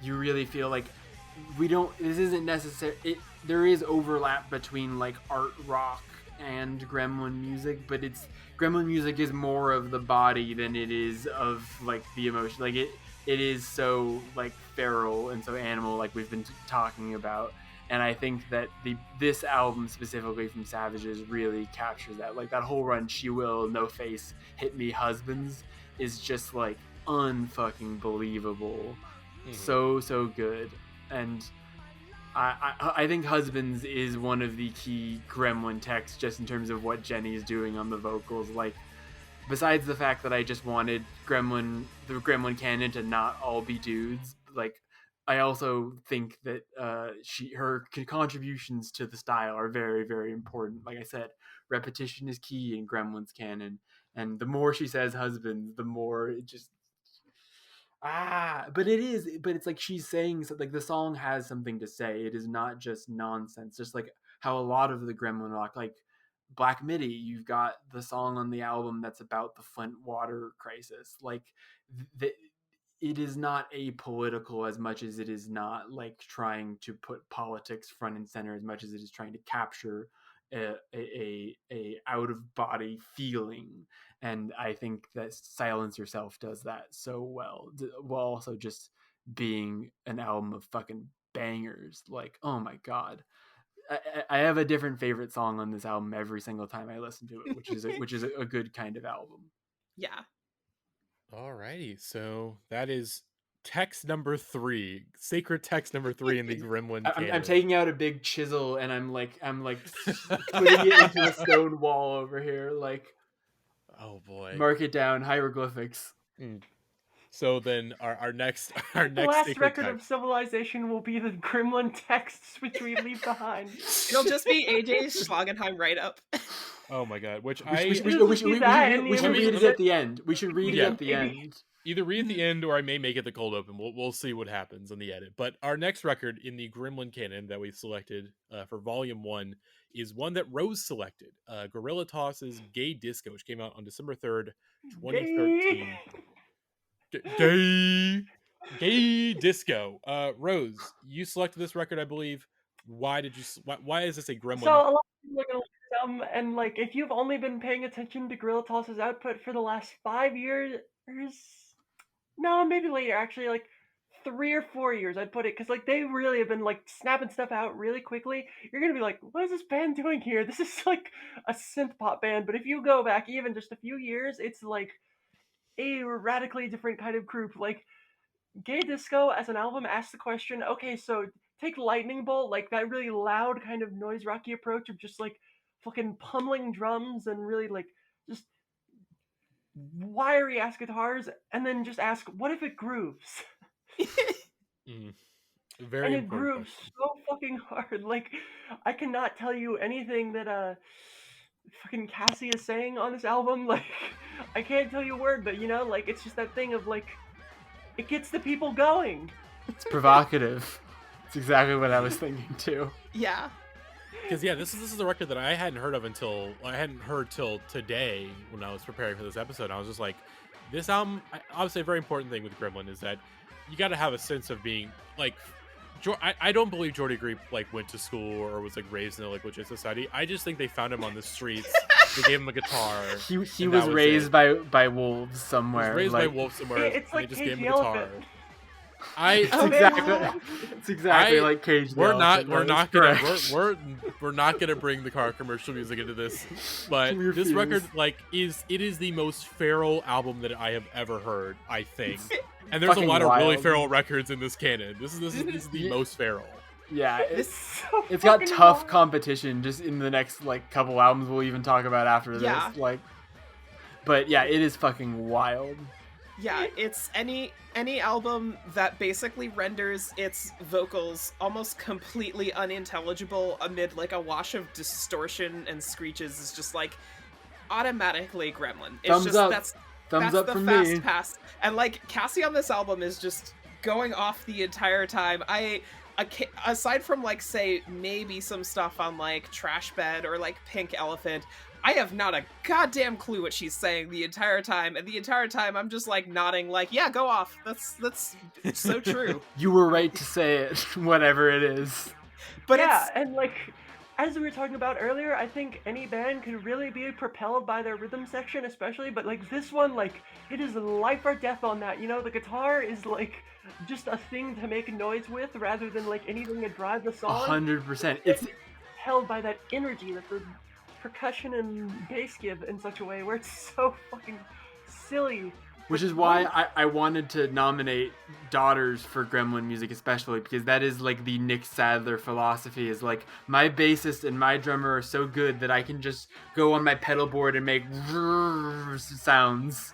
you really feel like this isn't necessary. There is overlap between like art rock and Gremlin music, but Gremlin music is more of the body than it is of like the emotion. Like it is so like feral and so animal, like we've been talking about. And I think that this album specifically from Savages really captures that. Like that whole run, She Will, No Face, Hit Me, Husbands, is just like unfucking believable. So good. And I think Husbands is one of the key Gremlin texts, just in terms of what Jenny's doing on the vocals. Like, besides the fact that I just wanted the Gremlin canon to not all be dudes, like, I also think that her contributions to the style are very, very important. Like I said, repetition is key in Gremlin's canon, and the more she says husbands, the more it just but it's like she's saying something. Like the song has something to say. It is not just nonsense. Just like how a lot of the Gremlin rock, like Black Midi, you've got the song on the album that's about the Flint water crisis. Like it is not apolitical as much as it is not like trying to put politics front and center, as much as it is trying to capture a out of body feeling. And I think that Silence Yourself does that so well, while also just being an album of fucking bangers. Like, oh my god, I have a different favorite song on this album every single time I listen to it, which is a good kind of album. Yeah. Alrighty, so that is text number 3, sacred text number 3 in the Gremlin canon. I'm taking out a big chisel and I'm like putting it into a stone wall over here. Like, oh boy, mark it down, hieroglyphics. So then our next the last record text of civilization will be the Gremlin texts which we leave behind. It'll just be AJ's Schlagenheim write-up. Oh my god, we should read it at the end. We should read it at the end. Either read at the end, or I may make it the cold open. We'll see what happens in the edit. But our next record in the Gremlin canon that we selected for Volume 1 is one that Rose selected. Guerilla Toss's Gay Disco, which came out on December 3rd, 2013. Gay Disco. Rose, you selected this record, I believe. Why is this a Gremlin? So a lot of people are gonna look at them, and like if you've only been paying attention to Guerilla Toss's output for the last 5 years, no, maybe later, actually, like 3 or 4 years, I'd put it, because like they really have been like snapping stuff out really quickly. You're gonna be like, what is this band doing here? This is like a synth pop band. But if you go back even just a few years, it's like a radically different kind of group. Like Gay Disco as an album asks the question, okay, so take Lightning Bolt, like that really loud kind of noise rocky approach of just like fucking pummeling drums and really like just wiry ass guitars, and then just ask, what if it grooves? Very and it important grooves question. so fucking hard. Like I cannot tell you anything that fucking Cassie is saying on this album. Like I can't tell you a word, but you know, like it's just that thing of like it gets the people going. It's provocative. It's exactly what I was thinking too. Yeah. Because this is a record that I hadn't heard till today when I was preparing for this episode. I was just like, this album. Obviously, a very important thing with Gremlin is that you got to have a sense of being like. I don't believe Jordy Griep like went to school or was like raised in a like legit society. I just think they found him on the streets. They gave him a guitar. He was raised by wolves somewhere. He was raised by wolves somewhere. It's like they just gave him a Cage the guitar. Elephant. It's exactly like Cage the Elephant. We're not gonna bring the car commercial music into this, but this record it is the most feral album that I have ever heard, I think. And there's a lot of really feral records in this canon. This is the most feral. Yeah, It's so it's got fucking tough wild. competition just in the next like couple albums we'll even talk about after this. Yeah. Like, but yeah, it is fucking wild. Yeah, it's any album that basically renders its vocals almost completely unintelligible amid like a wash of distortion and screeches is just like automatically Gremlin. It's Thumbs just up. that's Thumbs up the from fast me. pass. And like Cassie on this album is just going off the entire time. Aside from like say maybe some stuff on like Trash Bed or like Pink Elephant, I have not a goddamn clue what she's saying the entire time, and the entire time I'm just like nodding like, yeah, go off. That's so true. You were right to say it, whatever it is. But yeah, and like as we were talking about earlier, I think any band can really be propelled by their rhythm section, especially, but like this one, like it is life or death on that. You know, the guitar is like just a thing to make noise with rather than like anything to drive the song. 100%. It's held by that energy that the percussion and bass give in such a way where it's so fucking silly. Which is why I wanted to nominate Daughters for Gremlin music, especially because that is like the Nick Sadler philosophy. Is like my bassist and my drummer are so good that I can just go on my pedal board and make sounds,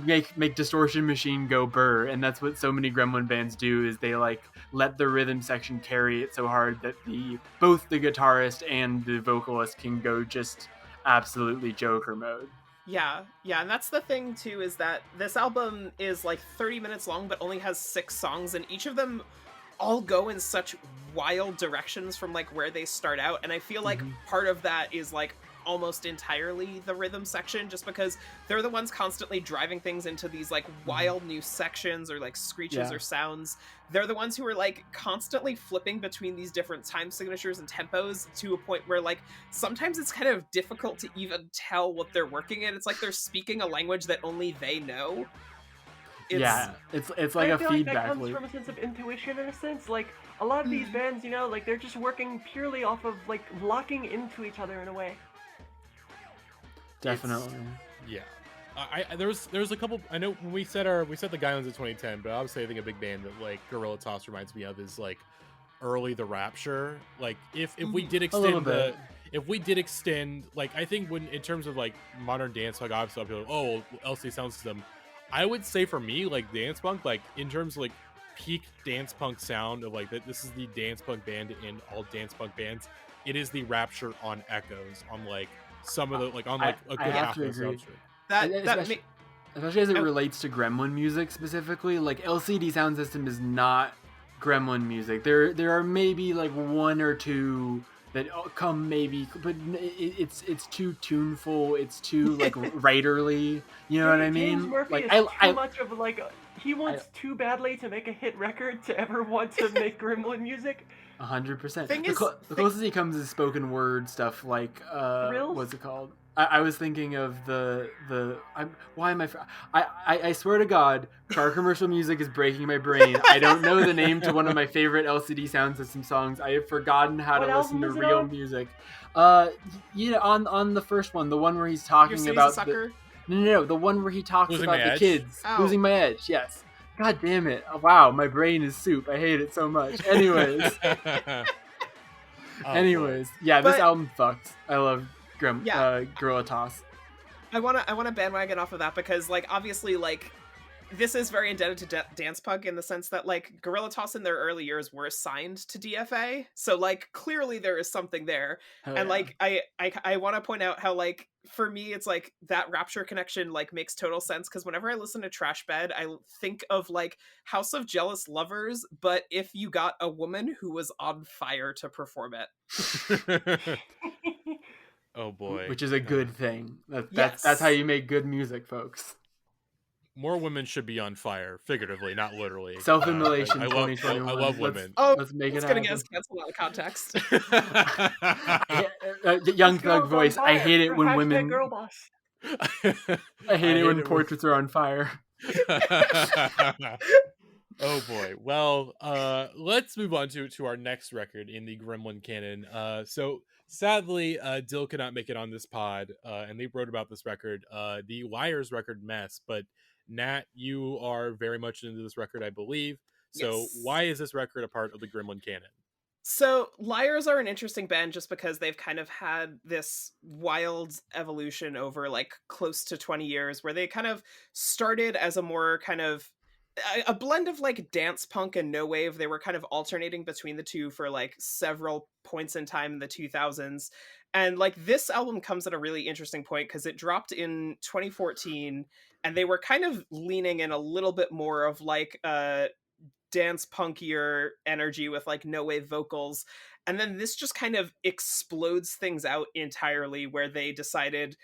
make Distortion Machine go burr, and that's what so many Gremlin bands do. Is they like let the rhythm section carry it so hard that both the guitarist and the vocalist can go just absolutely Joker mode. Yeah, and that's the thing too, is that this album is like 30 minutes long but only has 6 songs, and each of them all go in such wild directions from like where they start out, and I feel like part of that is like almost entirely the rhythm section, just because they're the ones constantly driving things into these like wild new sections or like screeches or sounds. They're the ones who are like constantly flipping between these different time signatures and tempos to a point where like sometimes it's kind of difficult to even tell what they're working in. It's like they're speaking a language that only they know. It's like a feel feedback like that comes loop. from a sense of intuition in a sense. Like a lot of these bands, you know, like they're just working purely off of like locking into each other in a way. Definitely. There's a couple. I know when we set the guidelines in 2010, but obviously I think a big band that like Guerilla Toss reminds me of is like early The Rapture. Like if we did extend like I think when in terms of like modern dance, like obviously people are like, oh, LC Sound System. I would say for me like dance punk, like in terms of like peak dance punk sound of like that, this is the dance punk band in all dance punk bands. It is The Rapture on Echoes on like some of the like on like a good half of the substrate. Especially as it relates to Gremlin music specifically, like LCD Sound System is not Gremlin music. There are maybe like one or two that come maybe, but it's too tuneful. It's too like writerly. You know what I mean? James Murphy like is too much of like he wants too badly to make a hit record to ever want to make Gremlin music. 100%. The closest he comes is spoken word stuff like what's it called? I was thinking of I swear to God, car commercial music is breaking my brain. I don't know the name to one of my favorite LCD Sound System songs. I have forgotten how to listen to real music. On the first one, the one where he's talking about No, the one where he talks about the kids. Losing My Edge, yes. God damn it. Oh, wow, my brain is soup. I hate it so much. Anyways. This album fucks. I love Guerilla Toss. I wanna bandwagon off of that because like obviously like this is very indebted to dance punk in the sense that like Guerilla Toss in their early years were assigned to DFA, so like clearly there is something there. Like I want to point out how like for me it's like that Rapture connection like makes total sense because whenever I listen to Trash Bed I think of like House of Jealous Lovers, but if you got a woman who was on fire to perform it. Oh boy, which is a good thing. That's how you make good music, folks. More women should be on fire, figuratively, not literally. Self-immolation. I love women. Let's make it happen. It's gonna get us canceled out of context. Young Thug voice. I hate it when women. Girl boss. I hate it when portraits are on fire. Oh boy. Well, let's move on to our next record in the Gremlin canon. So sadly, Dill could not make it on this pod, and they wrote about this record, the Liars record Mess. But Nat, you are very much into this record, I believe. So why is this record a part of the Gremlin canon? So Liars are an interesting band just because they've kind of had this wild evolution over like close to 20 years where they kind of started as a more kind of a blend of like dance punk and no wave. They were kind of alternating between the two for like several points in time in the 2000s. And like this album comes at a really interesting point because it dropped in 2014 and they were kind of leaning in a little bit more of like dance punkier energy with like no wave vocals, and then this just kind of explodes things out entirely where they decided,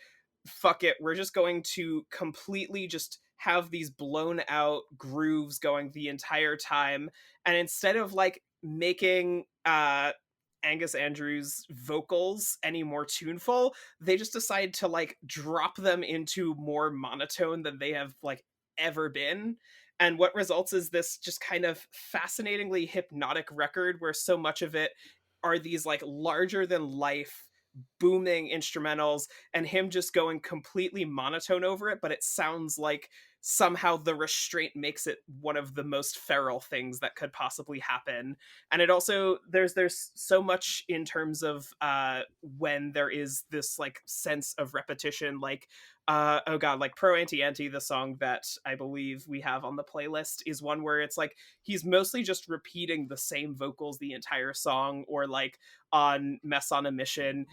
fuck it, we're just going to completely just have these blown out grooves going the entire time, and instead of like making Angus Andrews vocals any more tuneful, they just decide to like drop them into more monotone than they have like ever been. And what results is this just kind of fascinatingly hypnotic record where so much of it are these like larger than life booming instrumentals and him just going completely monotone over it, but it sounds like somehow the restraint makes it one of the most feral things that could possibly happen. And it also there's so much in terms of when there is this like sense of repetition, like oh god, like Pro Anti the song that I believe we have on the playlist is one where it's like he's mostly just repeating the same vocals the entire song, or like on Mess on a Mission,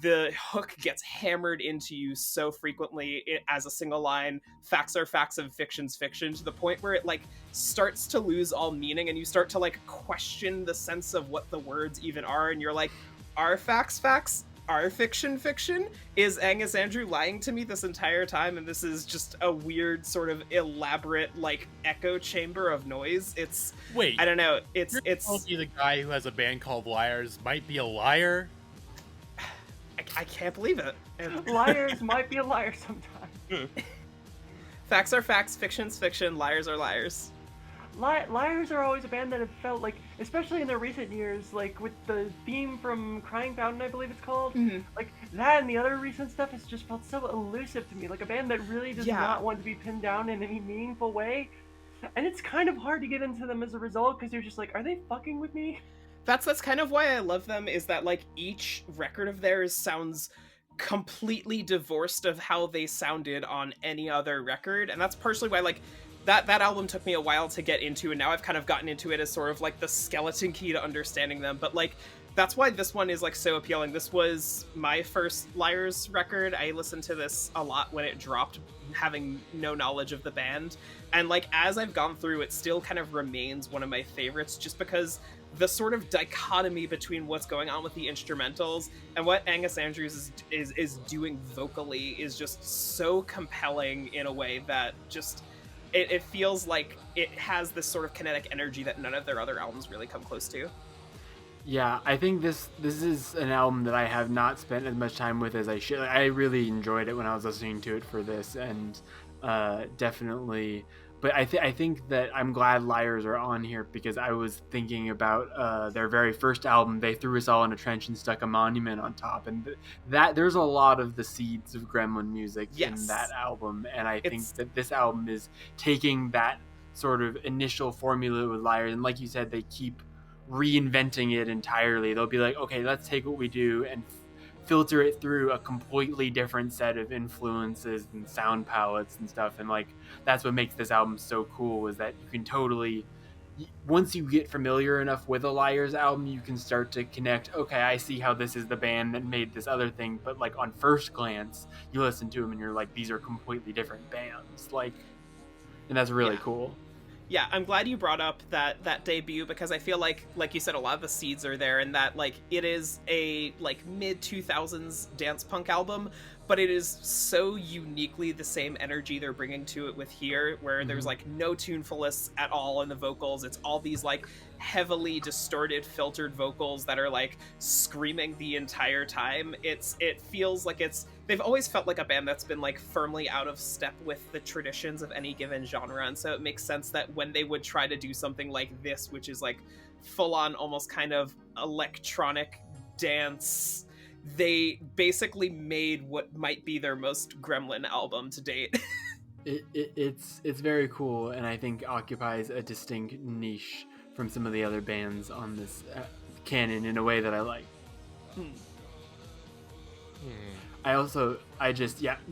the hook gets hammered into you so frequently as a single line, facts are facts and fiction's fiction, to the point where it like starts to lose all meaning and you start to like question the sense of what the words even are, and you're like, are facts facts? Are fiction fiction? Is Angus Andrew lying to me this entire time? And this is just a weird sort of elaborate like echo chamber of noise. It's Wait, I don't know. You're telling me the guy who has a band called Liars might be a liar? I can't believe it. Liars might be a liar sometimes. Facts are facts, fiction's fiction, liars are liars. Liars are always a band that have felt like, especially in their recent years, like with the theme from Crying Fountain, I believe it's called, like that and the other recent stuff has just felt so elusive to me, like a band that really does not want to be pinned down in any meaningful way, and it's kind of hard to get into them as a result because you're just like, are they fucking with me? That's kind of why I love them, is that like each record of theirs sounds completely divorced of how they sounded on any other record, and that's partially why like that album took me a while to get into, and now I've kind of gotten into it as sort of like the skeleton key to understanding them. But like that's why this one is like so appealing. This was my first Liars record. I listened to this a lot when it dropped, having no knowledge of the band, and like as I've gone through, it still kind of remains one of my favorites just because the sort of dichotomy between what's going on with the instrumentals and what Angus Andrews is doing vocally is just so compelling in a way that just it feels like it has this sort of kinetic energy that none of their other albums really come close to. Yeah, I think this is an album that I have not spent as much time with as I should. I really enjoyed it when I was listening to it for this, and definitely. But I think that I'm glad Liars are on here because I was thinking about their very first album. They threw us all in a trench and stuck a monument on top, and that there's a lot of the seeds of Gremlin music in that album. And I think that this album is taking that sort of initial formula with Liars, and like you said, they keep reinventing it entirely. They'll be like, okay, let's take what we do and filter it through a completely different set of influences and sound palettes and stuff, and like that's what makes this album so cool, is that you can totally, once you get familiar enough with a Liars album, you can start to connect, okay, I see how this is the band that made this other thing, but like on first glance you listen to them and you're like, these are completely different bands, like, and that's really cool. Yeah, I'm glad you brought up that debut, because I feel like you said, a lot of the seeds are there, and that like it is a like mid 2000s dance punk album, but it is so uniquely the same energy they're bringing to it with here, where there's like no tunefulness at all in the vocals. It's all these like heavily distorted filtered vocals that are like screaming the entire time. It feels like they've always felt like a band that's been like firmly out of step with the traditions of any given genre, and so it makes sense that when they would try to do something like this, which is like full on almost kind of electronic dance, they basically made what might be their most Gremlin album to date. It's very cool, and I think occupies a distinct niche from some of the other bands on this canon in a way that I like.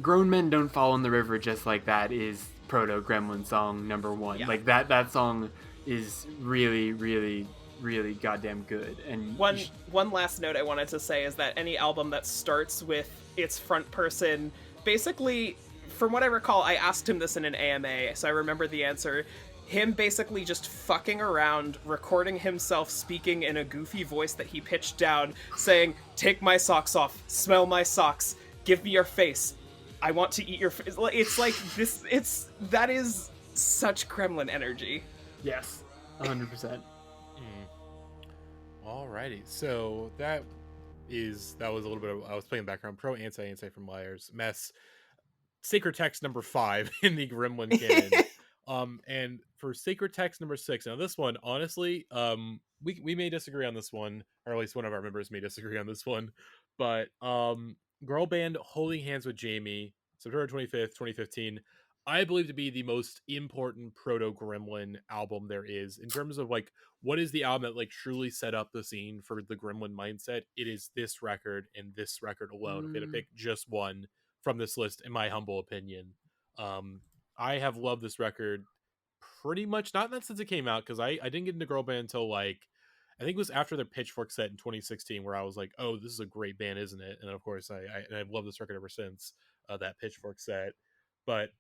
Grown Men Don't Fall in the River Just Like That is proto-Gremlin song number 1. Yeah. Like that song is really, really, really goddamn good. And one last note I wanted to say is that any album that starts with its front person, basically, from what I recall, I asked him this in an AMA, so I remember the answer. Him basically just fucking around, recording himself speaking in a goofy voice that he pitched down, saying, "Take my socks off, smell my socks, give me your face, I want to eat your face." It's like this, that is such Gremlin energy. Yes, 100%. Alrighty, so that was a little bit of, I was playing background, pro anti from Liars, mess, sacred text number 5 in the Gremlin canon. And for sacred text number 6, now this one, honestly, we may disagree on this one, or at least one of our members may disagree on this one, but girl band Holding Hands with Jamie, September 25th, 2015, I believe to be the most important proto-Gremlin album there is in terms of like what is the album that like truly set up the scene for the Gremlin mindset. It is this record and this record alone. If I had to pick just one from this list, in my humble opinion, I have loved this record pretty much, not since it came out, because I didn't get into girl band until like I think it was after their Pitchfork set in 2016 where I was like, oh, this is a great band, isn't it? And of course I've loved this record ever since that Pitchfork set. But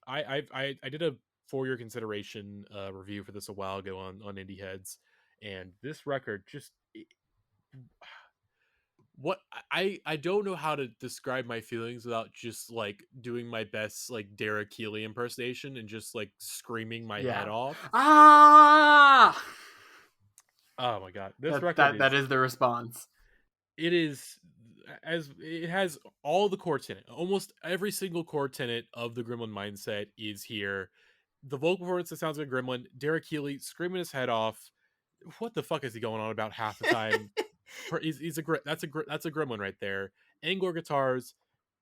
I did a 4-year consideration review for this a while ago on Indieheads, and this record just what I don't know how to describe my feelings without just like doing my best like Derrick Keeley impersonation and just like screaming my head off. Ah! Oh my god, this record that is the response. It is, as it has all the core tenet, almost every single core tenet of the Gremlin mindset is here. The vocal performance that sounds like a Gremlin, Derrick Keeley screaming his head off. What the fuck is he going on about half the time? That's a Gremlin right there. Angler guitars.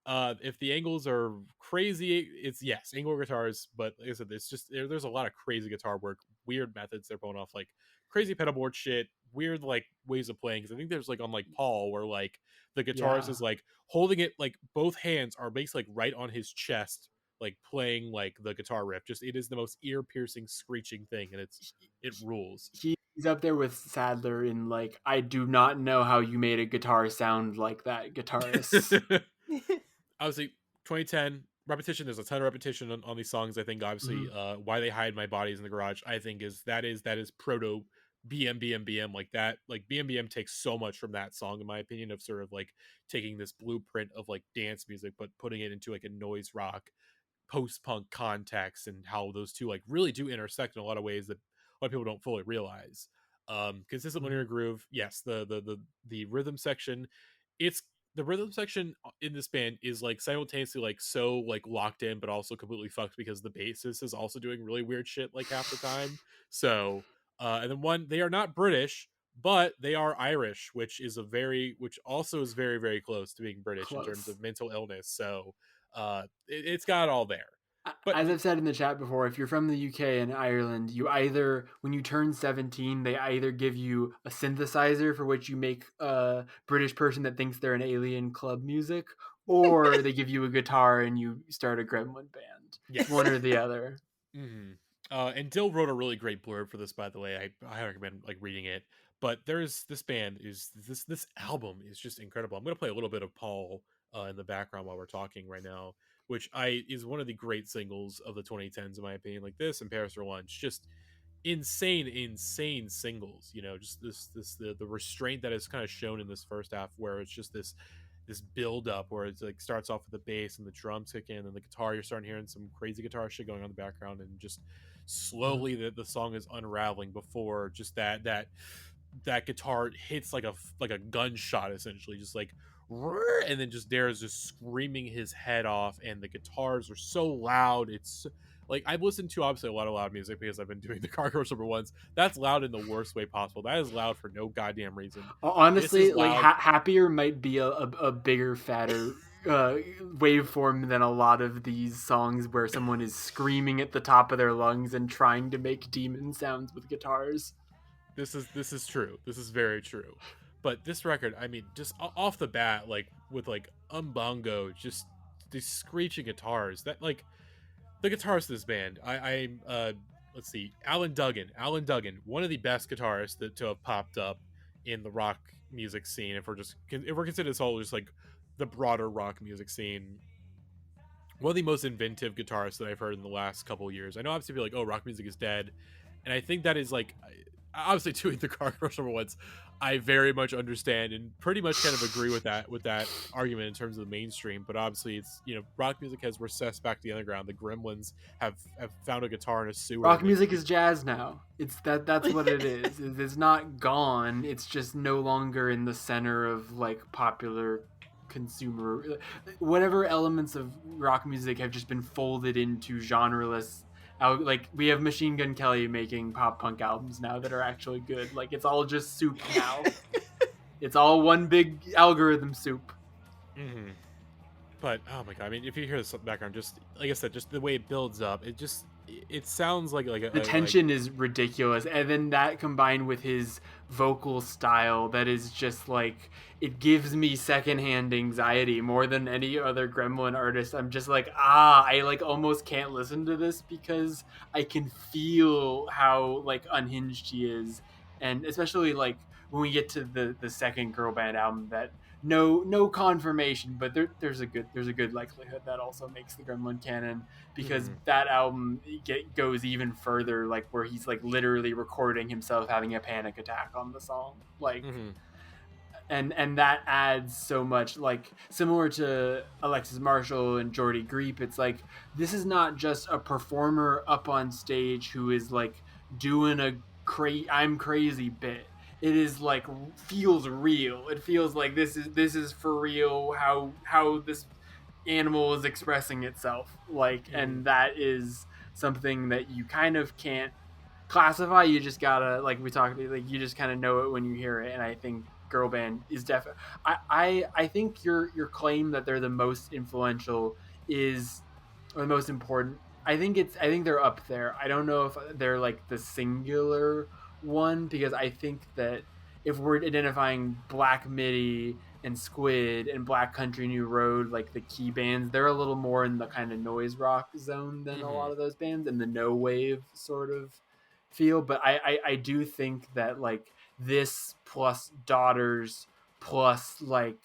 If the angles are crazy, it's angler guitars. But like I said, it's just there's a lot of crazy guitar work, weird methods they're pulling off, like crazy pedal board shit, weird like ways of playing. Because I think there's like on like Paul where like the guitarist is like holding it, like both hands are basically like right on his chest, like playing like the guitar riff. Just it is the most ear piercing screeching thing, and it rules. He's up there with Sadler in like, I do not know how you made a guitar sound like that, guitarist. Obviously 2010 repetition, there's a ton of repetition on these songs. I think obviously Why They Hide My Bodies in the Garage, I think is proto BM like that. Like BM takes so much from that song, in my opinion, of sort of like taking this blueprint of like dance music but putting it into like a noise rock post-punk context, and how those two like really do intersect in a lot of ways that a lot of people don't fully realize. Consistent linear groove, yes. The rhythm section, the rhythm section in this band is like simultaneously like so like locked in, but also completely fucked because the bassist is also doing really weird shit like half the time. So and then they are not British, but they are Irish, which also is very, very close to being British in terms of mental illness. So it's got it all there. But as I've said in the chat before, if you're from the UK and Ireland, you either, when you turn 17, they either give you a synthesizer for which you make a British person that thinks they're an alien club music, or they give you a guitar and you start a Gremlin band. Yes. One or the other. Mm-hmm. And Dill wrote a really great blurb for this, by the way. I recommend like reading it. But this album is just incredible. I'm going to play a little bit of Paul in the background while we're talking right now, which is one of the great singles of the 2010s, in my opinion. Like this and Paris for Lunch, just insane singles. You know, just the restraint that is kind of shown in this first half, where it's just this build up where it's like starts off with the bass and the drums kick in and the guitar. You're starting hearing some crazy guitar shit going on in the background, and just slowly the song is unraveling before just that guitar hits like a gunshot, essentially, just like, and then just Dara's just screaming his head off, and the guitars are so loud. It's like, I've listened to obviously a lot of loud music because I've been doing the car commercial for once. That's loud in the worst way possible. That is loud for no goddamn reason. Honestly, like Happier might be a bigger, fatter waveform than a lot of these songs where someone is screaming at the top of their lungs and trying to make demon sounds with guitars. This is true. This is very true. But this record, I mean, just off the bat, like with like umbongo, just these screeching guitars. That like the guitarist of this band. I'm let's see, Alan Duggan, one of the best guitarists to have popped up in the rock music scene. If we're considering this all just like the broader rock music scene, one of the most inventive guitarists that I've heard in the last couple of years. I know obviously people are like, oh, rock music is dead, and I think that is like, obviously doing the car commercial once, I very much understand and pretty much kind of agree with that argument in terms of the mainstream. But obviously it's, you know, rock music has recessed back to the underground. The Gremlins have found a guitar in a sewer. Rock music is jazz now. It's that's what it is. It's not gone. It's just no longer in the center of like popular consumer. Whatever elements of rock music have just been folded into genreless. Like we have Machine Gun Kelly making pop punk albums now that are actually good. Like it's all just soup now. It's all one big algorithm soup. Mm-hmm. But oh my god! I mean, if you hear this background, just like I said, just the way it builds up, it sounds like the tension is ridiculous, and then that combined with his vocal style, that is just like, it gives me secondhand anxiety more than any other Gremlin artist. I'm just like, I like almost can't listen to this because I can feel how like unhinged he is, and especially like when we get to the second girl band album, that no confirmation, but there's a good likelihood that also makes the Gremlin canon, because that album goes even further, like where he's like literally recording himself having a panic attack on the song, like and that adds so much, like similar to Alexis Marshall and Jordy Griep. It's like, this is not just a performer up on stage who is like doing a I'm crazy bit. It is like, feels real. It feels like this is for real, how this animal is expressing itself, like, and that is something that you kind of can't classify. You just gotta, like we talked, like you just kind of know it when you hear it. And I think girl band is definitely, I think your claim that they're the most influential is, or the most important, I think they're up there. I don't know if they're like the singular one, because I think that if we're identifying Black Midi and Squid and Black Country New Road, like the key bands, they're a little more in the kind of noise rock zone than a lot of those bands, and the no wave sort of feel. But I do think that like this plus Daughters plus like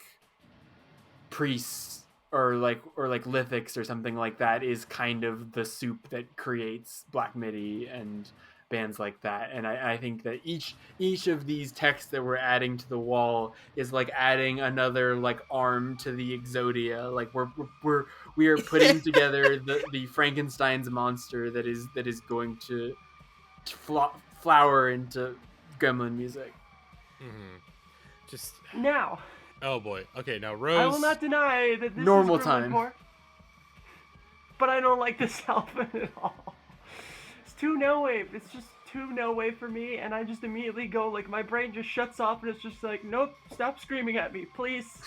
Priests or like Lithics or something like that is kind of the soup that creates Black Midi and bands like that. And I think that each of these texts that we're adding to the wall is like adding another like arm to the Exodia. Like we are putting together the Frankenstein's monster that is going to flower into Gremlin music. Just now. Oh boy. Okay, now Rose. I will not deny that this normal is time. Core, but I don't like this album at all. It's too no wave. It's just too no wave for me, and I just immediately go like, my brain just shuts off, and it's just like, nope, stop screaming at me, please.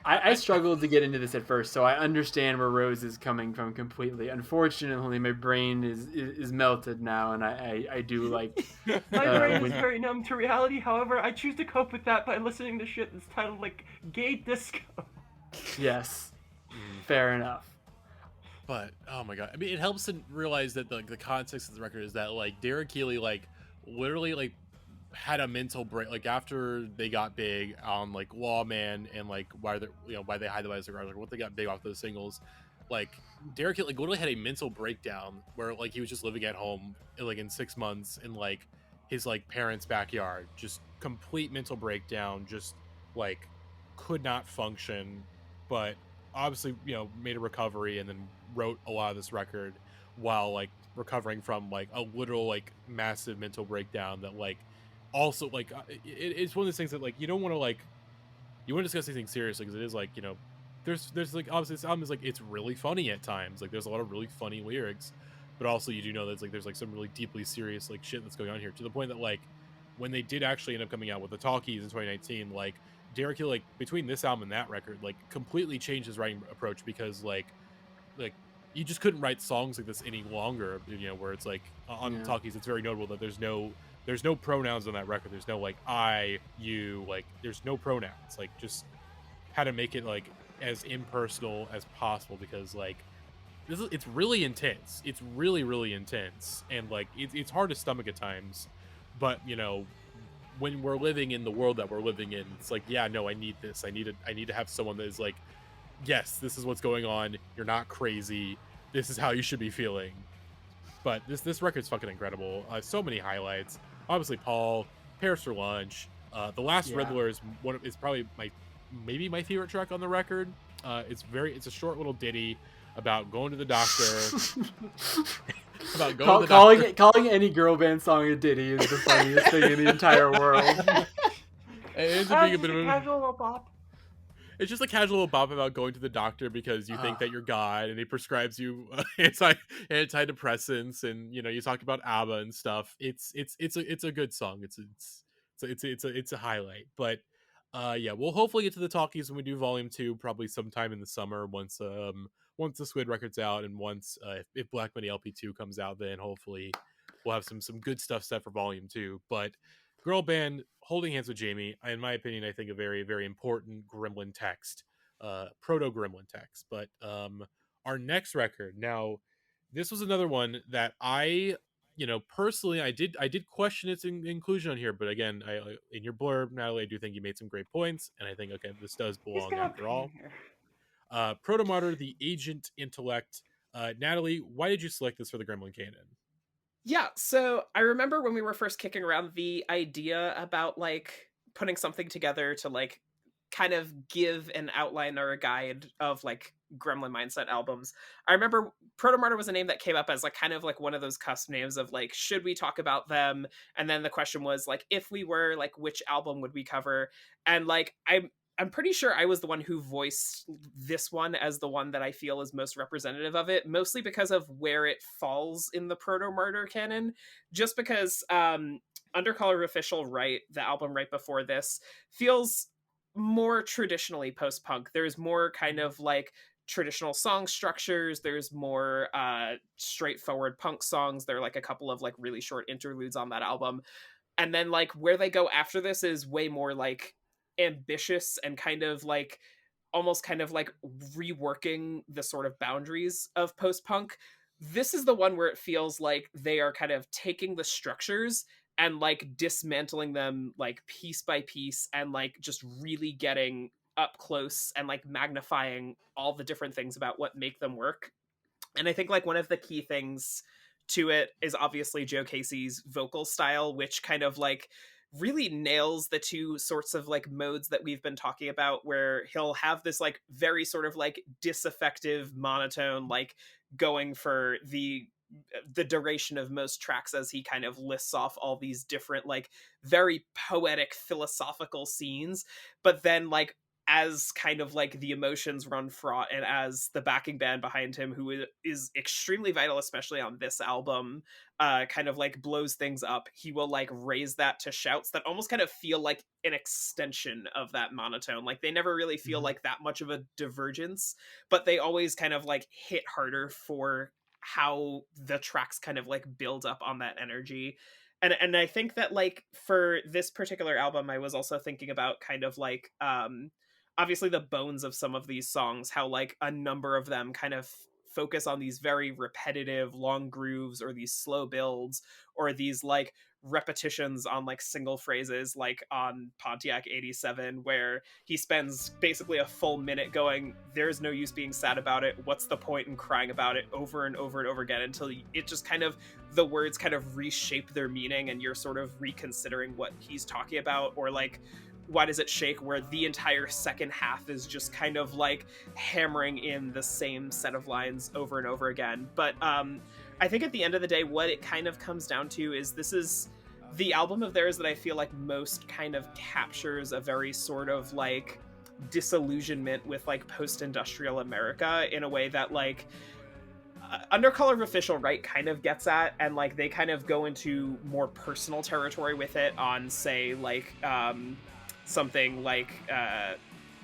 I struggled to get into this at first, so I understand where Rose is coming from completely. Unfortunately, my brain is melted now, and I do like... My brain is very numb to reality. However, I choose to cope with that by listening to shit that's titled like gay disco. Yes, fair enough. But oh my god, I mean, it helps to realize that the context of the record is that like Derrick Keeley like literally like had a mental break, like after they got big on like Lawman and like why they hide the by cigars, like what they got big off those singles. Like Derrick Keeley like literally had a mental breakdown where like he was just living at home like in 6 months in like his like parents' backyard, just complete mental breakdown, just like could not function, but obviously, you know, made a recovery and then wrote a lot of this record while like recovering from like a literal like massive mental breakdown that like also like it's one of those things that like you don't want to like, you want to discuss these things seriously because it is like, you know, there's like obviously this album is like, it's really funny at times, like there's a lot of really funny lyrics, but also you do know that there's like some really deeply serious like shit that's going on here, to the point that like when they did actually end up coming out with the Talkies in 2019, like Derrick Hill, like between this album and that record, like completely changed his writing approach, because like you just couldn't write songs like this any longer, you know, where it's like on the talkies, it's very notable that there's no pronouns on that record. There's no like I, you, like there's no pronouns. Like just how to make it like as impersonal as possible, because like it's really intense. It's really, really intense, and like it's hard to stomach at times. But you know, when we're living in the world that we're living in, it's like, yeah, no, I need this. I need to have someone that is like, yes, this is what's going on. You're not crazy. This is how you should be feeling. But this record's fucking incredible. So many highlights. Obviously, Paul, Paris for Lunch. The Last Riddler is probably maybe my favorite track on the record. It's a short little ditty about going to the doctor. About going to the doctor. Calling any girl band song a ditty is the funniest thing in the entire world. It ends up being a bit of a casual little bop. It's just a casual little bop about going to the doctor because you think that you're God, and he prescribes you antidepressants, and you know, you talk about ABBA and stuff. It's a good song. It's a highlight. But yeah, we'll hopefully get to the talkies when we do volume 2, probably sometime in the summer, once the Squid record's out, and once if Black Money LP2 comes out, then hopefully we'll have some good stuff set for volume 2. But girl band Holding Hands with Jamie, in my opinion, I think a very, very important Gremlin text, proto-Gremlin text. But our next record, now, this was another one that I, you know, personally, I did question its inclusion on here. But again, in your blurb, Natalie, I do think you made some great points, and I think, okay, this does belong after all. Proto-Martyr, the Agent Intellect. Natalie, why did you select this for the Gremlin canon? Yeah, so I remember when we were first kicking around the idea about like putting something together to like kind of give an outline or a guide of like Gremlin Mindset albums. I remember Proto-Martyr was a name that came up as like kind of like one of those cusp names of like, should we talk about them? And then the question was like, if we were, like, which album would we cover? And like I'm pretty sure I was the one who voiced this one as the one that I feel is most representative of it, mostly because of where it falls in the Proto-Martyr canon. Just because Undercolor Official Right, the album right before this, feels more traditionally post-punk. There's more kind of like traditional song structures. There's more straightforward punk songs. There are like a couple of like really short interludes on that album. And then like where they go after this is way more like ambitious and kind of like almost kind of like reworking the sort of boundaries of post-punk. This is the one where it feels like they are kind of taking the structures and like dismantling them like piece by piece, and like just really getting up close and like magnifying all the different things about what make them work. And I think like one of the key things to it is obviously Joe Casey's vocal style, which kind of like really nails the two sorts of like modes that we've been talking about, where he'll have this like very sort of like disaffective monotone, like going for the duration of most tracks as he kind of lists off all these different like very poetic philosophical scenes. But then like as kind of like the emotions run fraught, and as the backing band behind him, who is extremely vital, especially on this album, kind of like blows things up, he will like raise that to shouts that almost kind of feel like an extension of that monotone. Like they never really feel like that much of a divergence, but they always kind of like hit harder for how the tracks kind of like build up on that energy. And I think that like for this particular album, I was also thinking about kind of like obviously the bones of some of these songs, how like a number of them kind of focus on these very repetitive long grooves, or these slow builds, or these like repetitions on like single phrases, like on Pontiac 87, where he spends basically a full minute going, there's no use being sad about it, what's the point in crying about it, over and over and over again, until it just kind of, the words kind of reshape their meaning and you're sort of reconsidering what he's talking about. Or like Why Does It Shake, where the entire second half is just kind of like hammering in the same set of lines over and over again. But I think at the end of the day, what it kind of comes down to is this is the album of theirs that I feel like most kind of captures a very sort of like disillusionment with like post-industrial America in a way that like Undercolor of Official Right kind of gets at, and like they kind of go into more personal territory with it on, say, like something like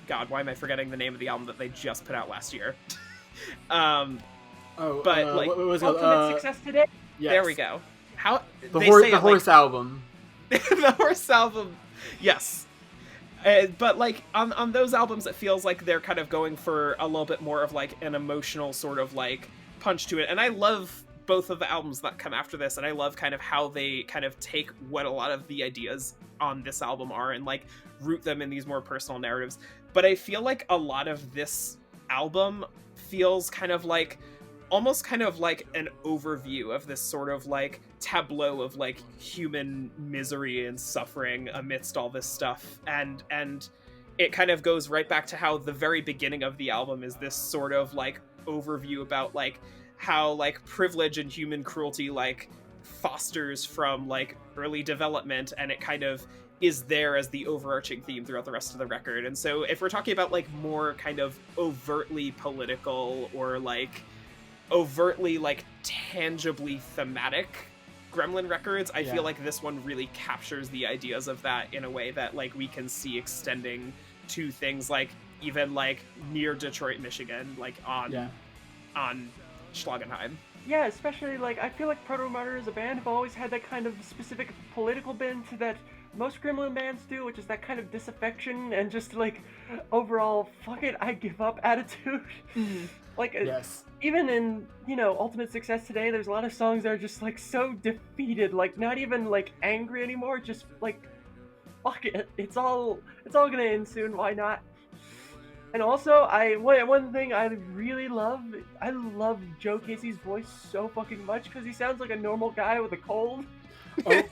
God, why am I forgetting the name of the album that they just put out last year? Oh, but like what was it? Ultimate Success Today. Yes. there we go. How The they horse, say the it, horse like, album. the horse album, yes. But like on those albums, it feels like they're kind of going for a little bit more of like an emotional sort of like punch to it. And I love both of the albums that come after this, and I love kind of how they kind of take what a lot of the ideas on this album are and like root them in these more personal narratives. But I feel like a lot of this album feels kind of like almost kind of like an overview of this sort of like tableau of like human misery and suffering amidst all this stuff, and it kind of goes right back to how the very beginning of the album is this sort of like overview about like how like privilege and human cruelty like fosters from like early development, and it kind of is there as the overarching theme throughout the rest of the record. And so if we're talking about like more kind of overtly political or like overtly like tangibly thematic Gremlin records, I feel like this one really captures the ideas of that in a way that like we can see extending to things like even like near Detroit, Michigan, like on Schlagenheim. Yeah, especially like I feel like Proto-Martyr as a band have always had that kind of specific political bent that most Gremlin bands do, which is that kind of disaffection and just like overall fuck it, I give up attitude. Like even in, you know, Ultimate Success Today, there's a lot of songs that are just like so defeated, like not even like angry anymore, just like fuck it, it's all gonna end soon, why not? And also, one thing I really love, I love Joe Casey's voice so fucking much because he sounds like a normal guy with a cold.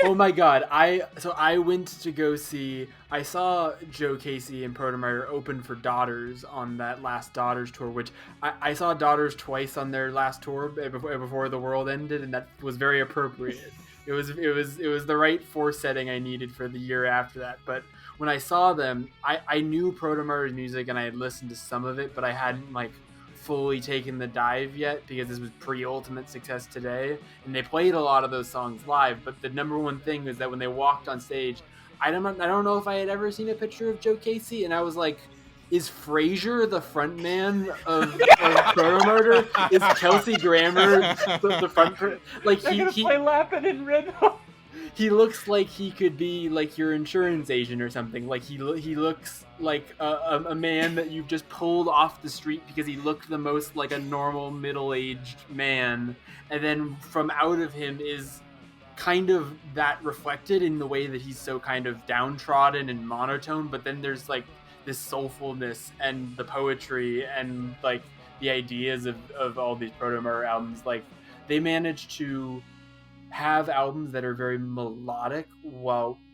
Oh my god, I went to go see, I saw Joe Casey and Proto-Martyr open for Daughters on that last Daughters tour, which I saw Daughters twice on their last tour before the world ended, and that was very appropriate. It was the right force setting I needed for the year after that. But when I saw them, I knew Proto-Martyr's music and I had listened to some of it, but I hadn't like fully taken the dive yet because this was pre-Ultimate Success Today, and they played a lot of those songs live. But the number one thing was that when they walked on stage, I don't know if I had ever seen a picture of Joe Casey, and I was like, is Frasier the front man of Proto-Martyr? Is Kelsey Grammer the front? Like They're gonna play Lappin' in Rhythm. He looks like he could be like your insurance agent or something. Like he looks like a man that you've just pulled off the street because he looked the most like a normal middle-aged man, and then from out of him is kind of that reflected in the way that he's so kind of downtrodden and monotone, but then there's like this soulfulness and the poetry and like the ideas of all these Proto-Martyr albums. Like they managed to have albums that are very melodic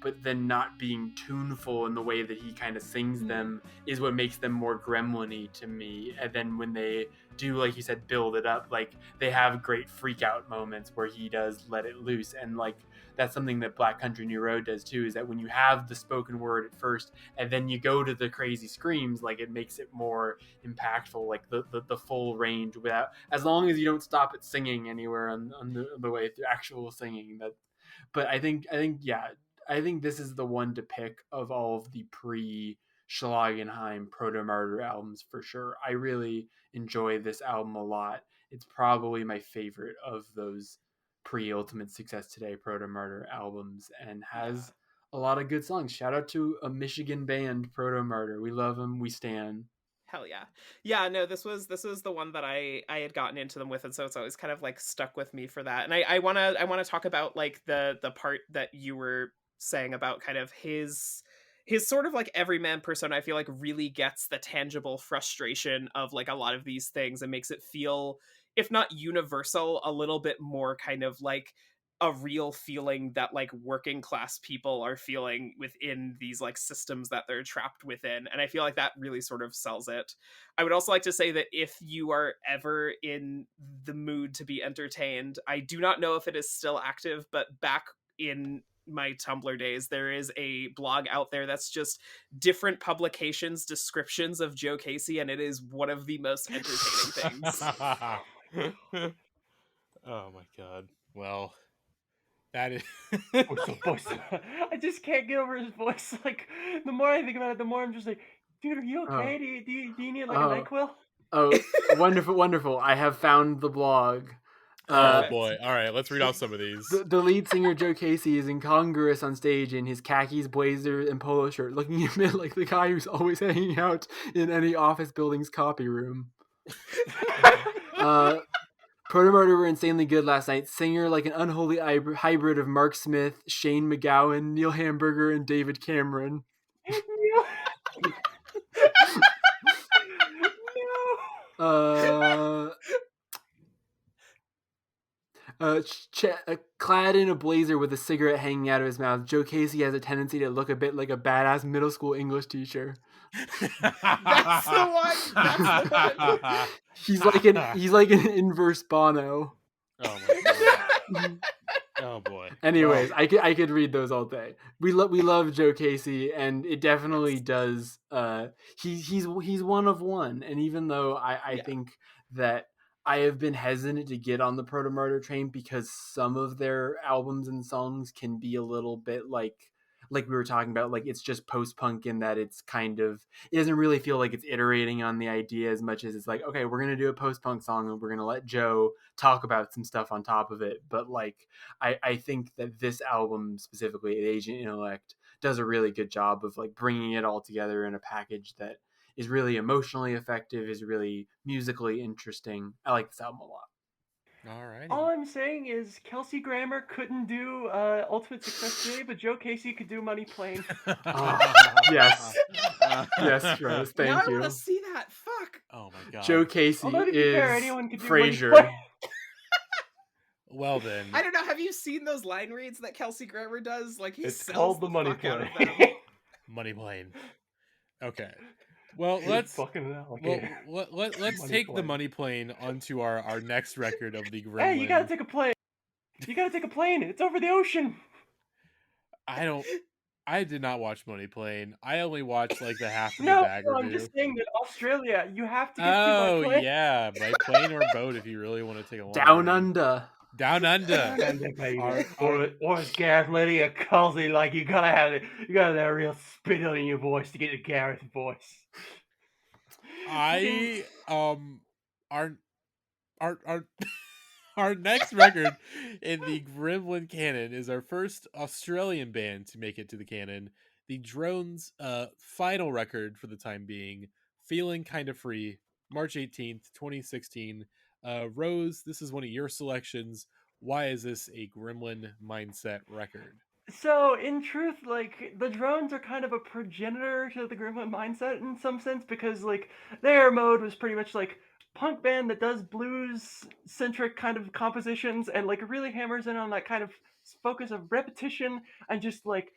but then not being tuneful in the way that he kind of sings them is what makes them more Gremlin-y to me. And then when they do, like you said, build it up, like they have great freak out moments where he does let it loose. And like that's something that Black Country New Road does too, is that when you have the spoken word at first and then you go to the crazy screams, like it makes it more impactful, like the full range, without, as long as you don't stop at singing anywhere on the way through actual singing. But I think this is the one to pick of all of the pre-Schlagenheim Proto-Martyr albums for sure. I really enjoy this album a lot. It's probably my favorite of those pre-Ultimate Success Today Proto-Martyr albums, and has a lot of good songs. Shout out to a Michigan band, Proto-Martyr. We love them. We stan. Hell yeah. Yeah, no, this was the one that I had gotten into them with, and so it's always kind of like stuck with me for that. And I wanna talk about like the part that you were saying about kind of his sort of like everyman persona. I feel like really gets the tangible frustration of like a lot of these things and makes it feel, if not universal, a little bit more kind of like a real feeling that like working class people are feeling within these like systems that they're trapped within. And I feel like that really sort of sells it. I would also like to say that if you are ever in the mood to be entertained, I do not know if it is still active, but back in my Tumblr days, there is a blog out there that's just different publications descriptions of Joe Casey, and it is one of the most entertaining things. Oh my god. Well, that is I just can't get over his voice. Like the more I think about it, the more I'm just like, dude, are you okay? Do you need like a NyQuil? Oh, wonderful, wonderful. I have found the blog. Oh boy. All right, let's read off some of these. The lead singer, Joe Casey, is incongruous on stage in his khakis, blazer, and polo shirt, looking a bit like the guy who's always hanging out in any office building's copy room. Proto-Murder were insanely good last night. Singer like an unholy hybrid of Mark Smith, Shane McGowan, Neil Hamburger, and David Cameron. Clad in a blazer with a cigarette hanging out of his mouth, Joe Casey has a tendency to look a bit like a badass middle school English teacher. That's the one. That's the one. He's like an inverse Bono. Oh my god. Oh boy. Anyways, I could read those all day. We love Joe Casey, and it definitely does. He's one of one, and even though I think that I have been hesitant to get on the Proto-Murder train because some of their albums and songs can be a little bit like we were talking about, like it's just post-punk in that it's kind of, it doesn't really feel like it's iterating on the idea as much as it's like, okay, we're going to do a post-punk song and we're going to let Joe talk about some stuff on top of it. But like, I think that this album specifically, Agent Intellect, does a really good job of like bringing it all together in a package that is really emotionally effective, is really musically interesting. I like this album a lot. All right. All I'm saying is Kelsey Grammer couldn't do Ultimate Success Day, but Joe Casey could do Money Plane. Yes. Yes, Rose, thank now you. I want to see that. Fuck. Oh my god. Joe Casey Although, to be is fair, anyone could do Money Frasier. Plane. Well then. I don't know. Have you seen those line reads that Kelsey Grammer does? Like he It's sells called the Money fuck out of Plane. them. Money Plane. Okay. Well, let's take the Money Plane onto our next record of the Gremlin. Hey, you gotta take a plane. You gotta take a plane. It's over the ocean. I did not watch Money Plane. I only watched like the half of No, the bag I'm review. just saying that Australia, you have to get to by plane. Yeah, by plane or boat if you really want to take a long Down ride. Under. Down under. Or as Gareth Liddy or Cosy, like you gotta have that real spit on your voice to get the Gareth voice. Our next record in the Gremlin canon is our first Australian band to make it to the canon. The Drones' final record for the time being, Feeling Kinda Free, March 18th, 2016. Rose, this is one of your selections. Why is this a Gremlin Mindset record? So, in truth, like, the Drones are kind of a progenitor to the Gremlin Mindset in some sense, because, like, their mode was pretty much, like, punk band that does blues-centric kind of compositions and, like, really hammers in on that kind of focus of repetition and just, like,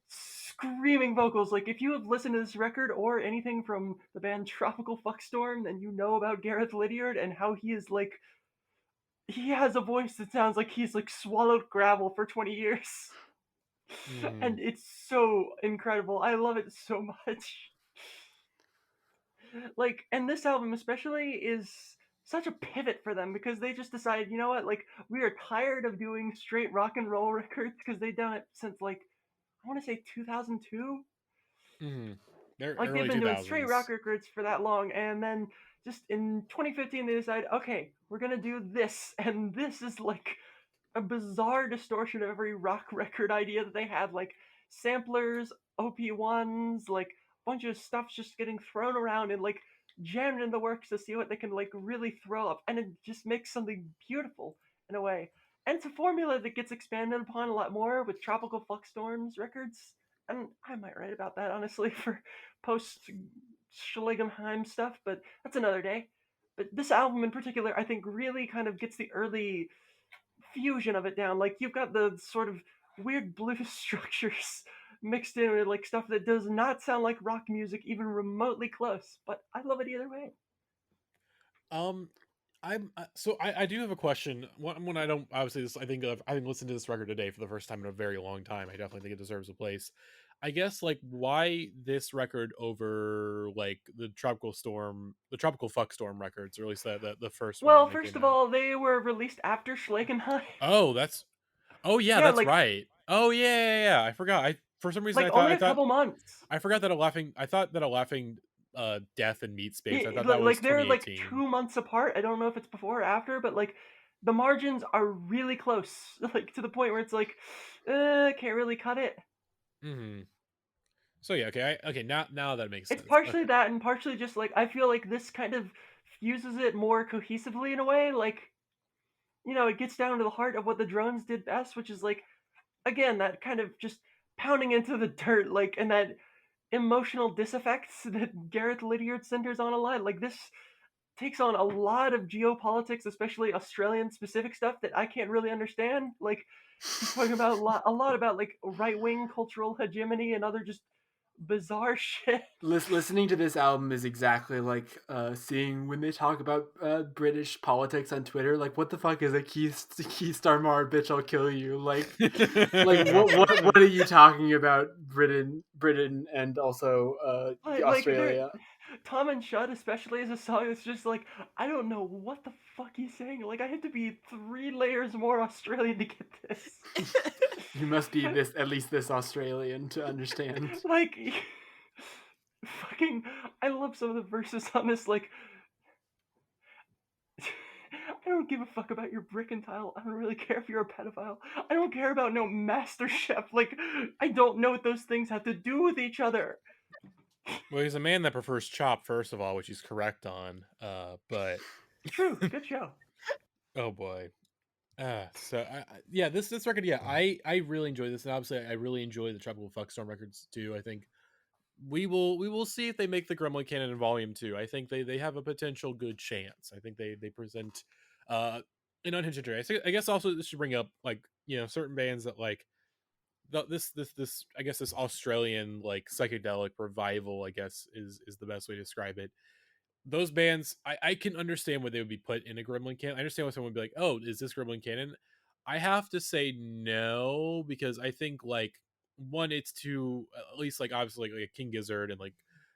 screaming vocals. Like, if you have listened to this record or anything from the band Tropical Fuckstorm, then you know about Gareth Lydiard and how he is, like, he has a voice that sounds like he's, like, swallowed gravel for 20 years. And it's so incredible. I love it so much. Like, and this album especially is such a pivot for them because they just decided, you know what, like, we are tired of doing straight rock and roll records because they've done it since, like, I want to say 2002. Like, they've been doing straight rock records for that long, and then just in 2015 they decided, okay, we're gonna do this, and this is like a bizarre distortion of every rock record idea that they had, like samplers, OP1s, like a bunch of stuff's just getting thrown around and like jammed in the works to see what they can like really throw up, and it just makes something beautiful in a way. And it's a formula that gets expanded upon a lot more with Tropical Fuckstorm's records, and I might write about that honestly for post Schlegenheim stuff, but that's another day. But this album in particular, I think, really kind of gets the early fusion of it down. Like, you've got the sort of weird blues structures mixed in with like stuff that does not sound like rock music even remotely close, but I love it either way. I do have a question. When I don't obviously this, I think listened to this record today for the first time in a very long time. I definitely think it deserves a place. I guess, like, why this record over like the Tropical Fuckstorm records, or at least the first one? Well, first of all, they were released after Schlegenheim. That's like, right. Oh yeah. I forgot. For some reason, like, I thought only a couple months. I forgot that I thought that a laughing Death and Meat Space. I thought that was like they're like 2018. 2 months apart. I don't know if it's before or after, but like the margins are really close, like to the point where it's like, can't really cut it. Mm-hmm. So yeah, okay. Now that makes sense. It's partially that, and partially just like I feel like this kind of fuses it more cohesively in a way. Like, it gets down to the heart of what the drones did best, which is like, again, that kind of just pounding into the dirt, like, and that emotional disaffects that Gareth Lydiard centers on a lot. Like, this takes on a lot of geopolitics, especially Australian specific stuff that I can't really understand. Like, he's talking about a lot about like right-wing cultural hegemony and other just bizarre shit. Listening to this album is exactly like seeing when they talk about British politics on Twitter. Like, what the fuck is a key star mar, bitch? I'll kill you. Like what are you talking about, Britain, and also Australia? Like Tom and Shud, especially, as a song that's just like, I don't know what the fuck he's saying. Like, I had to be 3 layers more Australian to get this. You must be at least this Australian to understand. Like, fucking, I love some of the verses on this. Like, I don't give a fuck about your brick and tile. I don't really care if you're a pedophile. I don't care about no master chef. Like, I don't know what those things have to do with each other. Well, he's a man that prefers chop, first of all, which he's correct on. But true, good show. Oh boy. This record, I really enjoy this, and obviously I really enjoy the Tropical Fuckstorm records too. I think we will see if they make the Gremlin canon in volume 2. I think they have a potential good chance. I think they present an unhinged interest. I guess also this should bring up like certain bands that like this I guess this Australian like psychedelic revival, I guess is the best way to describe it. Those bands, I can understand why they would be put in a Gremlin canon. I understand why someone would be like, oh, is this Gremlin canon? I have to say no, because I think like one, it's too, at least like obviously like King Gizzard and like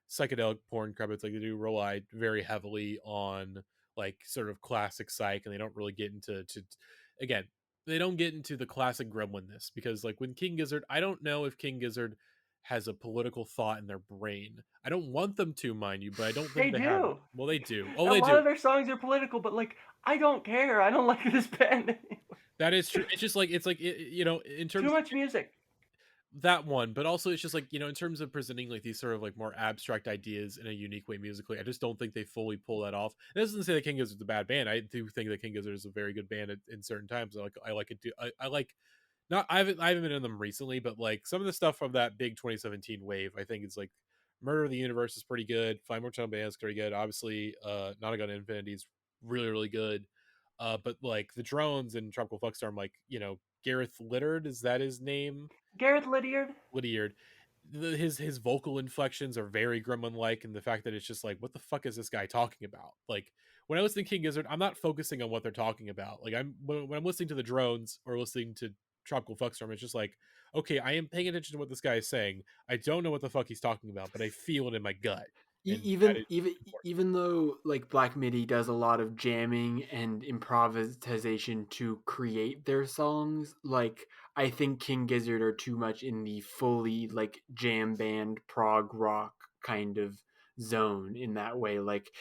psychedelic porn credits, like they do rely very heavily on like sort of classic psych, and they don't really get into again, they don't get into the classic Gremlinness, because like when King Gizzard, I don't know if King Gizzard has a political thought in their brain. I don't want them to, mind you, but I don't think they have it. Well, they do. A lot of their songs are political, but like, I don't care. I don't like this band anymore. That is true. It's just like, in terms too much music. That one, but also it's just like, in terms of presenting like these sort of like more abstract ideas in a unique way musically, I just don't think they fully pull that off. It doesn't say that King Gizzard's a bad band. I do think that King Gizzard is a very good band in certain times. I like it too. I like. Not, I haven't been in them recently, but like some of the stuff from that big 2017 wave, I think it's like Murder of the Universe is pretty good. Five More Time Band is pretty good. Obviously, Not a Gun to Infinity is really, really good. But like the Drones and Tropical Fuckstorm, like, Gareth Lydiard, is that his name? Gareth Lydiard. His vocal inflections are very Gremlin-like, and the fact that it's just like, what the fuck is this guy talking about? Like, when I listen to King Gizzard, I'm not focusing on what they're talking about. Like, when I'm listening to the Drones or listening to Tropical Fuckstorm, it's just like, okay, I am paying attention to what this guy is saying. I don't know what the fuck he's talking about, but I feel it in my gut. Even though like Black Midi does a lot of jamming and improvisation to create their songs, like I think King Gizzard are too much in the fully like jam band prog rock kind of zone in that way. Like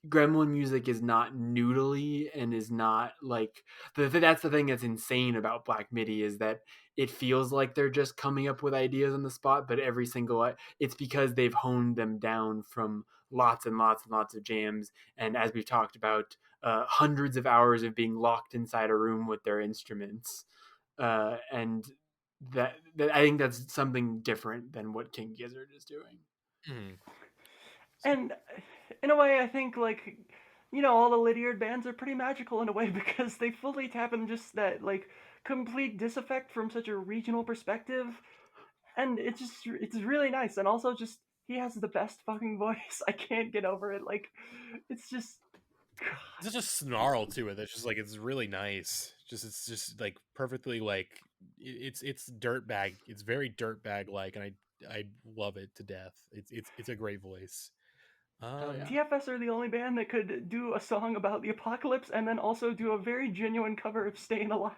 Gremlin music is not noodly and is not like that's the thing that's insane about Black Midi, is that it feels like they're just coming up with ideas on the spot, but every single it's because they've honed them down from lots and lots and lots of jams, and as we've talked about, hundreds of hours of being locked inside a room with their instruments, and that I think that's something different than what King Gizzard is doing. And in a way, I think like, all the Lydiard bands are pretty magical in a way, because they fully tap in just that like complete disaffect from such a regional perspective, and it's really nice. And also just, he has the best fucking voice. I can't get over it. Like, it's just, there's just a snarl to it that's just like, it's really nice. It's just like perfectly like, it's dirtbag. It's very dirtbag like, and I love it to death. It's a great voice. TFS are the only band that could do a song about the apocalypse and then also do a very genuine cover of Staying Alive.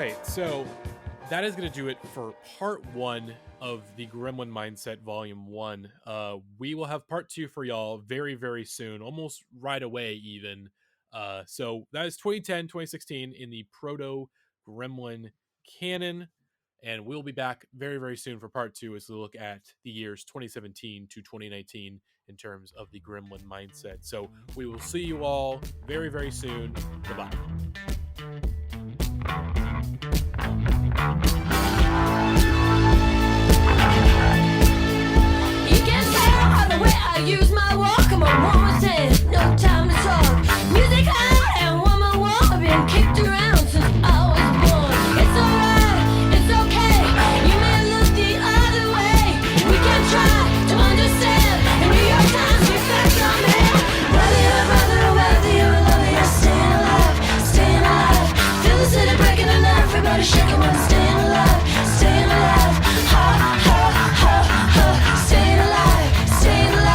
right, so that is going to do it for part 1 of the Gremlin Mindset Volume 1. We will have part 2 for y'all very, very soon, almost right away even. So that is 2010, 2016 in the proto-Gremlin canon. And we'll be back very, very soon for part 2 as we look at the years 2017 to 2019 in terms of the Gremlin Mindset. So we will see you all very, very soon. Goodbye. Use my walk, I'm on 1 no time to talk. Music out and one more wall. I've been kicked around since I was born. It's alright, it's okay. You may look the other way. We can try to understand. In New York Times, we facts on man. Whether you're a brother or whether you're a lover, you're staying alive, staying alive. Feel the city breaking and everybody shaking when staying alive, staying alive. Ha, ha, ha, ha, staying alive, staying alive.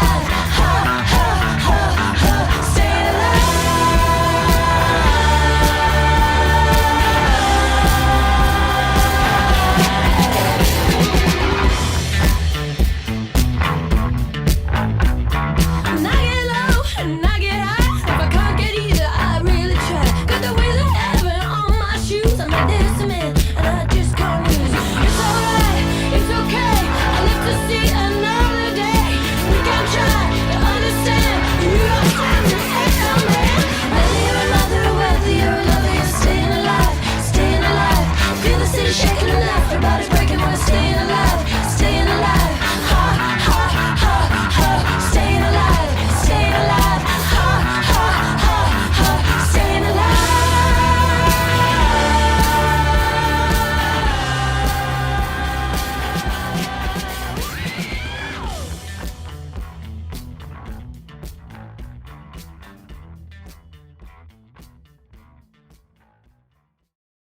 Shaking and laugh about it.